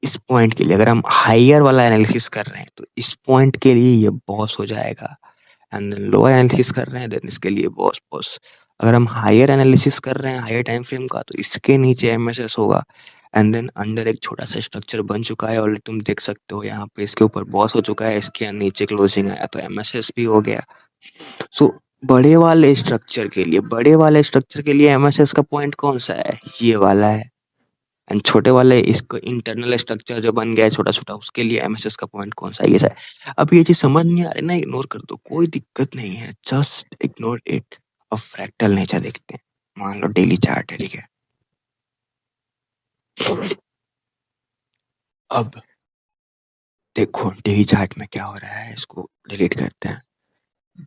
इस पॉइंट के लिए अगर हम हायर वाला एनालिसिस कर रहे हैं तो इस पॉइंट के लिए ये बॉस हो जाएगा, एंड देन लोअर एनालिसिस कर रहे हैं देन इसके लिए बॉस बॉस। अगर हम हायर एनालिसिस कर रहे हैं हायर टाइम फ्रेम का तो इसके नीचे एमएसएस होगा, एंड देन अंडर एक छोटा सा स्ट्रक्चर बन चुका है और तुम देख सकते हो यहाँ पे इसके ऊपर बॉस हो चुका है, इसके नीचे क्लोजिंग आया तो एमएसएस भी हो गया। सो बड़े वाले स्ट्रक्चर के लिए एमएसएस का पॉइंट कौन सा है, ये वाला है। एंड छोटे वाले इसको इंटरनल स्ट्रक्चर जो बन गया है छोटा छोटा, उसके लिए एमएसएस का पॉइंट कौन सा है, ये सा है। अब ये चीज समझ नहीं आ रही ना, इग्नोर कर दो, कोई दिक्कत नहीं है, जस्ट इग्नोर इट। अब फ्रैक्टल नेचर देखते हैं। मान लो डेली चार्ट है, ठीक है। अब देखो डेली चार्ट में क्या हो रहा है, इसको डिलीट करते हैं।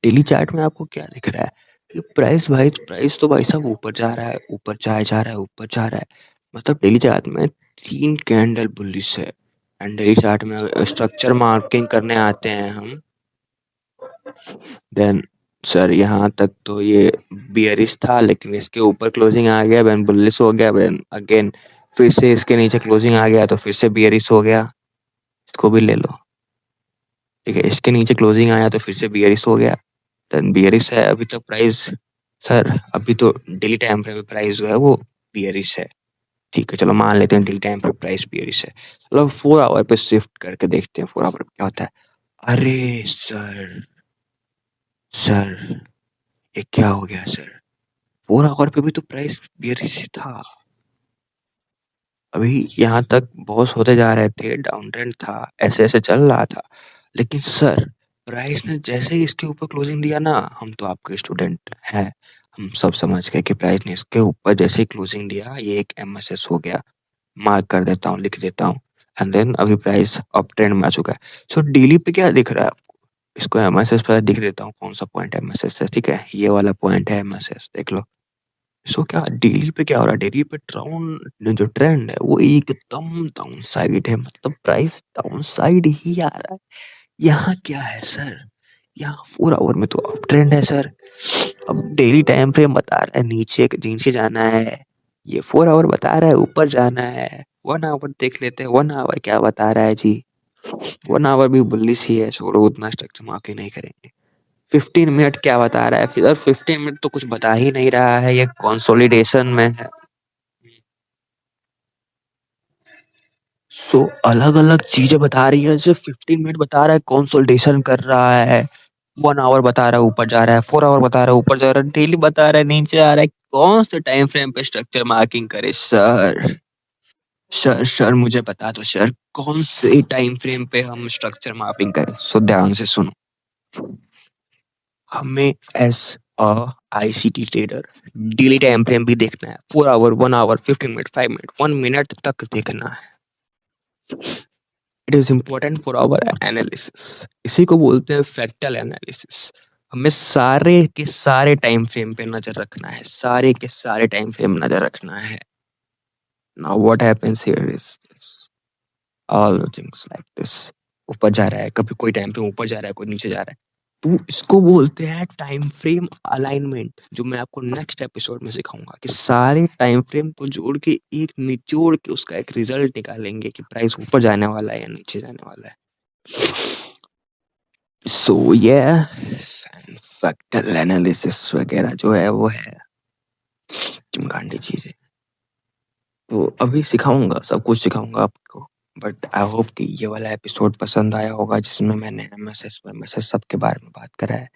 डेली चार्ट में आपको क्या दिख रहा है कि प्राइस तो भाई साहब ऊपर जा रहा है, ऊपर जाए जा रहा है, ऊपर जा रहा है। मतलब डेली चार्ट में 3 कैंडल बुलिश है। एंड डेली चार्ट में स्ट्रक्चर मार्किंग करने आते हैं हम, देन सर यहाँ तक तो ये बियरिश था, लेकिन इसके ऊपर क्लोजिंग आ गया, देन बुलिश हो गया, देन अगेन फिर से इसके नीचे क्लोजिंग आ गया तो फिर से बियरिश हो गया। इसको भी ले लो, ठीक है। इसके नीचे क्लोजिंग आया तो फिर से बियरिश हो गया, देन बियरिश है। अभी तक प्राइस सर अभी तो डेली टाइम फ्रेम पे प्राइस जो है वो बियरिश है, ठीक है। चलो मान लेते हैं डेली टाइम पे प्राइस बियरिश है। चलो 4 आवर पे शिफ्ट करके देखते हैं 4 आवर पे क्या होता है। अरे सर ये क्या हो गया सर, 4 आवर पे भी तो प्राइस बियरिश ही था। अभी यहाँ तक बॉस होते जा रहे थे, डाउन ट्रेंड था, ऐसे ऐसे चल रहा था, लेकिन सर प्राइस ने जैसे ही इसके ऊपर क्लोजिंग दिया ना, हम तो आपके स्टूडेंट हैं, हम सब समझ गए कि प्राइस ने इसके ऊपर जैसे ही क्लोजिंग दिया ये एक एमएसएस हो गया। मार्क कर देता हूँ, लिख देता हूँ, एंड देन अभी प्राइस अप ट्रेंड में आ चुका है। सो डेली पे क्या दिख रहा है आपको, इसको एमएसएस पर दिख देता हूँ कौन सा पॉइंट एमएसएस है, ठीक है। ये वाला पॉइंट है एमएसएस, देख लो। सो क्या डेली पे क्या हो रहा है, डेली पे जो ट्रेंड है वो एकदम डाउन साइड है, मतलब प्राइस डाउन साइड ही आ रहा है। यहाँ क्या है सर, यहाँ 4 आवर में तो अप ट्रेंड है सर। अब डेली टाइम फ्रेम बता रहा है नीचे नीचे जाना है, ये 4 आवर बता रहा है ऊपर जाना है। 1 आवर देख लेते हैं, 1 आवर क्या बता रहा है जी। 1 आवर भी बुलिश ही है, छोड़ो उतना स्ट्रक्चर मार्किंग नहीं करेंगे। 15 मिनट क्या बता रहा है, फिर 15 मिनट तो कुछ बता ही नहीं रहा है, ये कंसोलिडेशन में है। सो अलग अलग चीजें बता रही है, जैसे 15 मिनट बता रहा है कंसोलिडेशन कर रहा है, 1 आवर बता रहा है ऊपर जा रहा है, 4 आवर बता रहा है ऊपर जा रहा है, डेली बता रहा है नीचे आ रहा है। कौन से टाइम फ्रेम पे स्ट्रक्चर मार्किंग करे सर, सर मुझे बता दो सर, कौन से टाइम फ्रेम पे हम स्ट्रक्चर मार्किंग करें। सो ध्यान से सुनो, हमें as ICT trader daily time frame भी देखना है, 4 hour, 1 hour, 15 minute, 5 minute, 1 minute तक देखना है। It is important for our analysis, इसी को बोलते हैं फ्रैक्टल एनालिसिस। हमें सारे के सारे टाइम फ्रेम पे नजर रखना है, सारे के सारे टाइम फ्रेम नजर रखना है। Now what happens here is all things like this, ऊपर जा रहा है, कभी कोई टाइम फ्रेम ऊपर जा रहा है, कोई नीचे जा रहा है, तो इसको बोलते हैं टाइम फ्रेम अलाइनमेंट, जो मैं आपको नेक्स्ट एपिसोड में सिखाऊंगा कि सारे टाइम फ्रेम को जोड़ के एक निचोड़ के उसका एक रिजल्ट निकालेंगे कि प्राइस ऊपर जाने वाला है या नीचे जाने वाला है। सो ये फैक्टर एनालिसिस वगैरह जो है वो है चिमकांडी चीजें, तो अभी सिखाऊंगा, सब कुछ सिखाऊंगा आपको। बट आई होप कि ये वाला एपिसोड पसंद आया होगा जिसमें मैंने एमएसएस सबके बारे में बात करा है।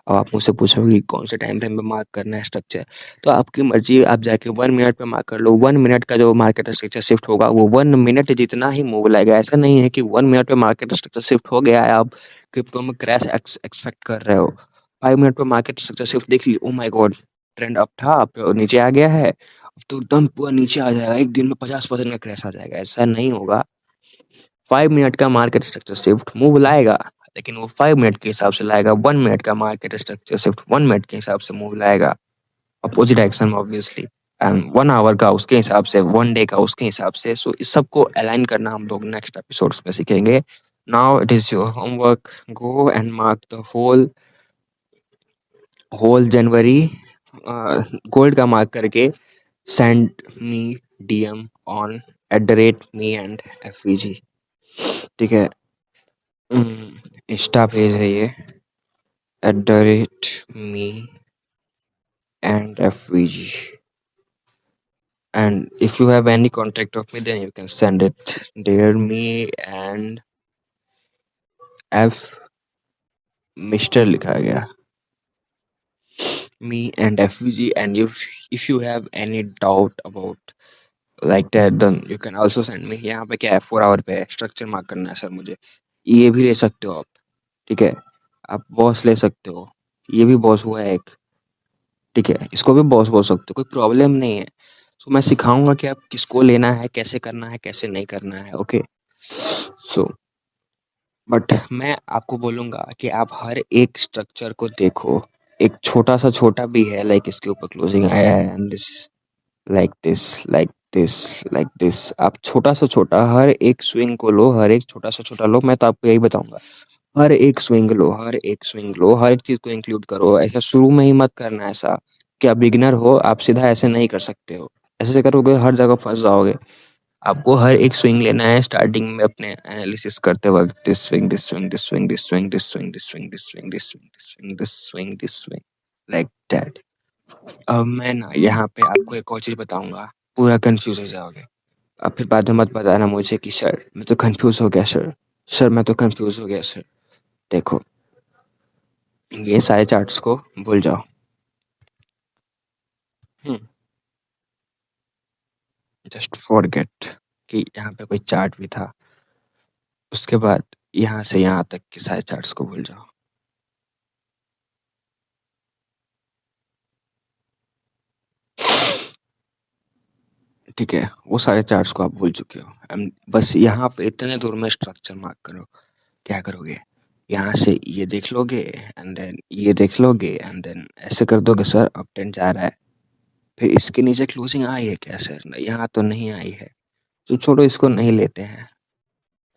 अब आप मुझसे पूछोगे कि कौन से टाइम फ्रेम पे मार्क करना है स्ट्रक्चर, तो आपकी मर्जी, आप जाके 1 मिनट पे मार्क कर लो। 1 मिनट का जो मार्केट स्ट्रक्चर शिफ्ट होगा वो 1 मिनट जितना ही मूव लाएगा। ऐसा नहीं है कि 1 मिनट पे मार्केट स्ट्रक्चर शिफ्ट हो गया है, आप क्रिप्टो में क्रैश एक्सपेक्ट कर रहे हो। 5 मिनट पे मार्केट स्ट्रक्चर शिफ्ट देख ली, oh my god, trend up था, अब नीचे आ गया है, अब तो एकदम पूरा नीचे आ जाएगा, एक दिन में 50% का क्रैश आ जाएगा। ऐसा नहीं होगा। 5 मिनट का मार्केट स्ट्रक्चर शिफ्ट मूव लाएगा, लेकिन वो 5 मिनट के हिसाब से लाएगा। 1 मिनट का मार्केट स्ट्रक्चर शिफ्ट 1 मिनट के हिसाब से मूव लाएगा, अपोजिट डायरेक्शन में ऑब्वियसली। एंड 1 आवर का उसके हिसाब से, 1 डे का उसके हिसाब से। सो इस सबको अलाइन करना हम लोग नेक्स्ट एपिसोड्स में सीखेंगे। Now it is your homework, go and mark the whole January, gold का मार्क करके send me DM on @me and FVG, ठीक है। इंस्टा पेज है ये, @me and FVG, and if you have any contact of me then you can send it there. Me and F Mr. लिखा गया, me and FVG, and if you have any doubt about like that then you can also send me। यहाँ पे क्या है, 4 आवर पे स्ट्रक्चर मार्क करना है सर मुझे, ये भी ले सकते हो आप, ठीक है। आप बॉस ले सकते हो, ये भी बॉस हुआ है एक, ठीक है, इसको भी बॉस बोल सकते हो, कोई प्रॉब्लम नहीं है। तो मैं सिखाऊंगा कि आप किसको लेना है, कैसे करना है, कैसे नहीं करना है, ओके। सो बट मैं आपको बोलूंगा कि आप हर एक स्ट्रक्चर को देखो, एक छोटा सा छोटा भी है, लाइक इसके ऊपर क्लोजिंग आया है and this, like this, like this, like this, आप छोटा सा छोटा हर एक स्विंग को लो, हर एक छोटा सा छोटा लो। मैं तो आपको यही बताऊंगा, हर एक स्विंग लो, हर एक स्विंग लो, हर एक चीज को इंक्लूड करो। ऐसा शुरू में ही मत करना ऐसा कि आप बिगिनर हो, आप सीधा ऐसे नहीं कर सकते हो। ऐसे करोगे हर जगह फंस जाओगे। आपको हर एक स्विंग लेना है स्टार्टिंग में अपने एनालिसिस करते वक्त, this swing, this swing, this swing, this swing, this swing, this swing, this swing, this swing, this swing, this swing, this swing, like that. अब मैं ना यहाँ पे आपको एक और चीज बताऊंगा, पूरा कंफ्यूज हो जाओगे। अब फिर बाद में मत बताना मुझे कि सर मैं तो कंफ्यूज हो गया सर, सर मैं तो कंफ्यूज हो गया सर। देखो, ये सारे चार्ट्स को भूल जाओ। जस्ट फॉरगेट कि यहाँ पे कोई चार्ट भी था। उसके बाद यहाँ से यहाँ तक के सारे चार्ट्स को भूल जाओ। ठीक है, वो सारे चार्ट्स को आप भूल चुके हो। बस यहाँ पे इतने दूर में स्ट्रक्चर मार्क करो। क्या करोगे, यहाँ से ये देख लोगे एंड देन ये देख लोगे एंड देन ऐसे कर दोगे, सर अप ट्रेंड जा रहा है। फिर इसके नीचे क्लोजिंग आई है क्या सर, यहाँ तो नहीं आई है, तो छोड़ो इसको नहीं लेते हैं।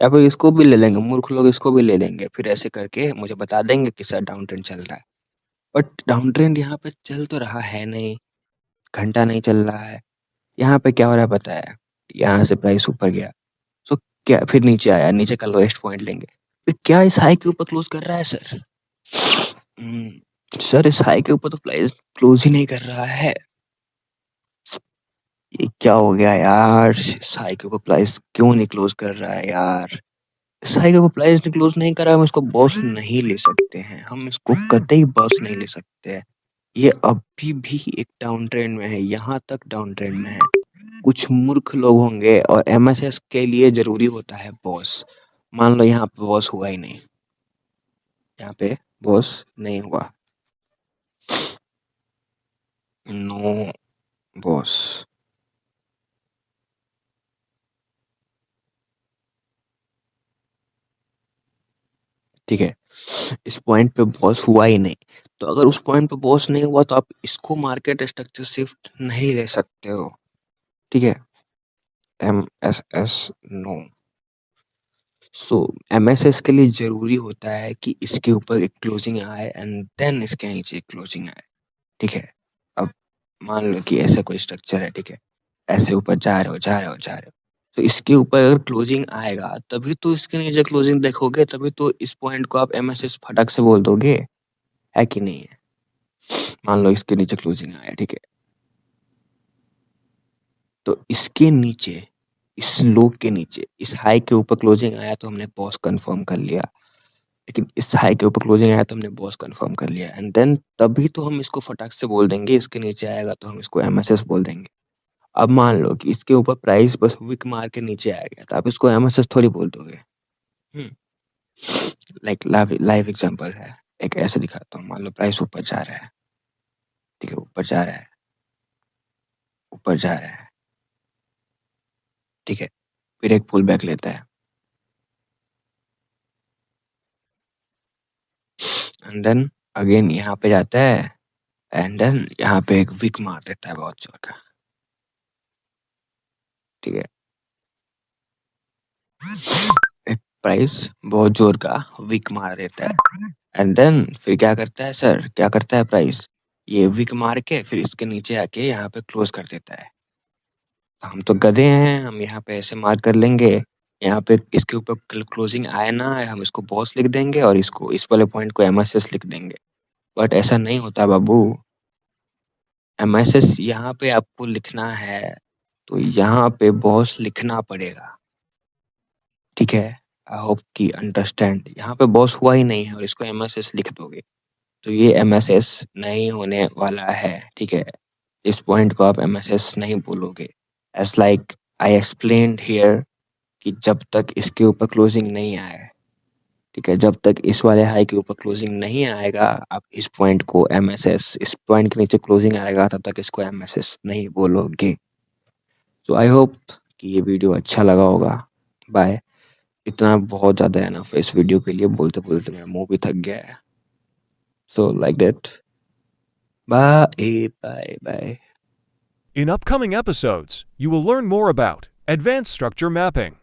या फिर इसको भी ले लेंगे, मूर्ख लोग इसको भी ले लेंगे। फिर ऐसे करके मुझे बता देंगे कि सर डाउन ट्रेंड चल रहा है, बट डाउन ट्रेंड यहाँ पे चल तो रहा है नहीं, घंटा नहीं चल रहा है। यहाँ पे क्या हो रहा है पता है, यहाँ से प्राइस ऊपर गया, तो क्या फिर नीचे आया, नीचे का लोएस्ट पॉइंट लेंगे, फिर क्या इस हाई के ऊपर क्लोज कर रहा है सर? सर इस हाई के ऊपर तो प्राइस क्लोज ही नहीं कर रहा है। ये क्या हो गया यार, इस हाई के ऊपर प्राइस क्यों नहीं क्लोज कर रहा है यार? इस हाई के ऊपर प्राइस नहीं क्लोज नहीं कर रहा है, हम इसको बॉस नहीं ले सकते हैं, हम इसको कतई बॉस नहीं ले सकते हैं। ये अभी भी एक डाउन ट्रेंड में है, यहाँ तक डाउन ट्रेंड में है। कुछ मूर्ख लोग होंगे और एमएसएस के लिए जरूरी होता है बॉस। मान लो यहाँ पे बॉस हुआ ही नहीं, यहाँ पे बॉस नहीं हुआ, नो बॉस, ठीक है, इस पॉइंट पे बॉस हुआ ही नहीं। तो अगर उस पॉइंट पे बॉस नहीं हुआ तो आप इसको मार्केट स्ट्रक्चर शिफ्ट नहीं ले सकते हो, ठीक है। MSS no. सो एमएसएस के लिए जरूरी होता है कि इसके ऊपर एक क्लोजिंग आए एंड देन इसके नीचे एक क्लोजिंग आए, ठीक है। अब मान लो कि ऐसा कोई स्ट्रक्चर है, ठीक है, ऐसे ऊपर जा रहे हो, जा रहे हो, जा रहे हो, तो इसके ऊपर अगर क्लोजिंग आएगा तभी तो इसके नीचे क्लोजिंग देखोगे, तभी तो इस पॉइंट को आप एमएसएस फटक से बोल दोगे, है कि नहीं है? मान लो इसके नीचे क्लोजिंग आया, ठीक है, तो इसके नीचे, इस लो के नीचे, इस हाई के ऊपर क्लोजिंग आया तो हमने पॉज कंफर्म कर लिया। लेकिन इस हाई के ऊपर क्लोजिंग आया तो हमने बॉस कंफर्म कर लिया एंड देन तभी तो हम इसको फटाक से बोल देंगे, इसके नीचे आएगा तो हम इसको एमएसएस बोल देंगे। अब मान लो कि इसके ऊपर प्राइस बस विक मार के नीचे आ गया तो आप इसको एमएसएस थोड़ी बोल दोगे। लाइक लाइव लाइव एग्जांपल है, एक ऐसे दिखाता हूँ। मान लो प्राइस ऊपर जा रहा है, ठीक है, ऊपर जा रहा है, ऊपर जा रहा है, ठीक है, फिर एक पुल बैक लेता है एंड देन अगेन यहाँ पे जाता है एंड देन यहाँ पे एक विक मार देता है बहुत जोर का, ठीक है, प्राइस बहुत जोर का विक मार देता है एंड देन फिर क्या करता है सर, क्या करता है प्राइस, ये विक मार के फिर इसके नीचे आके यहाँ पे क्लोज कर देता है। हम तो गधे हैं, हम यहाँ पे ऐसे मार कर लेंगे, यहाँ पे इसके ऊपर क्लोजिंग आए ना आए हम इसको बॉस लिख देंगे और इसको इस वाले पॉइंट को एमएसएस लिख देंगे। बट ऐसा नहीं होता बाबू, एमएसएस यहाँ पे आपको लिखना है तो यहाँ पे बॉस लिखना पड़ेगा, ठीक है। आई होप कि अंडरस्टैंड, यहाँ पे बॉस हुआ ही नहीं है और इसको एमएसएस लिख दोगे तो ये एमएसएस नहीं होने वाला है, ठीक है। इस पॉइंट को आप एमएसएस नहीं बोलोगे, as like I explained here कि जब तक इसके ऊपर क्लोजिंग नहीं आए, ठीक है, जब तक इस वाले हाई के ऊपर क्लोजिंग नहीं आएगा आप इस पॉइंट को एमएसएस, इस पॉइंट के नीचे क्लोजिंग आएगा तब तक इसको एमएसएस नहीं बोलोगे। तो आई होप कि ये वीडियो अच्छा लगा होगा। बाय। इतना बहुत ज़्यादा है ना इस वीडियो के लिए, बोलते बोलते मेरा मुंह भी थक गया है। So like that, bye bye bye. In upcoming episodes, you will learn more about advanced structure mapping.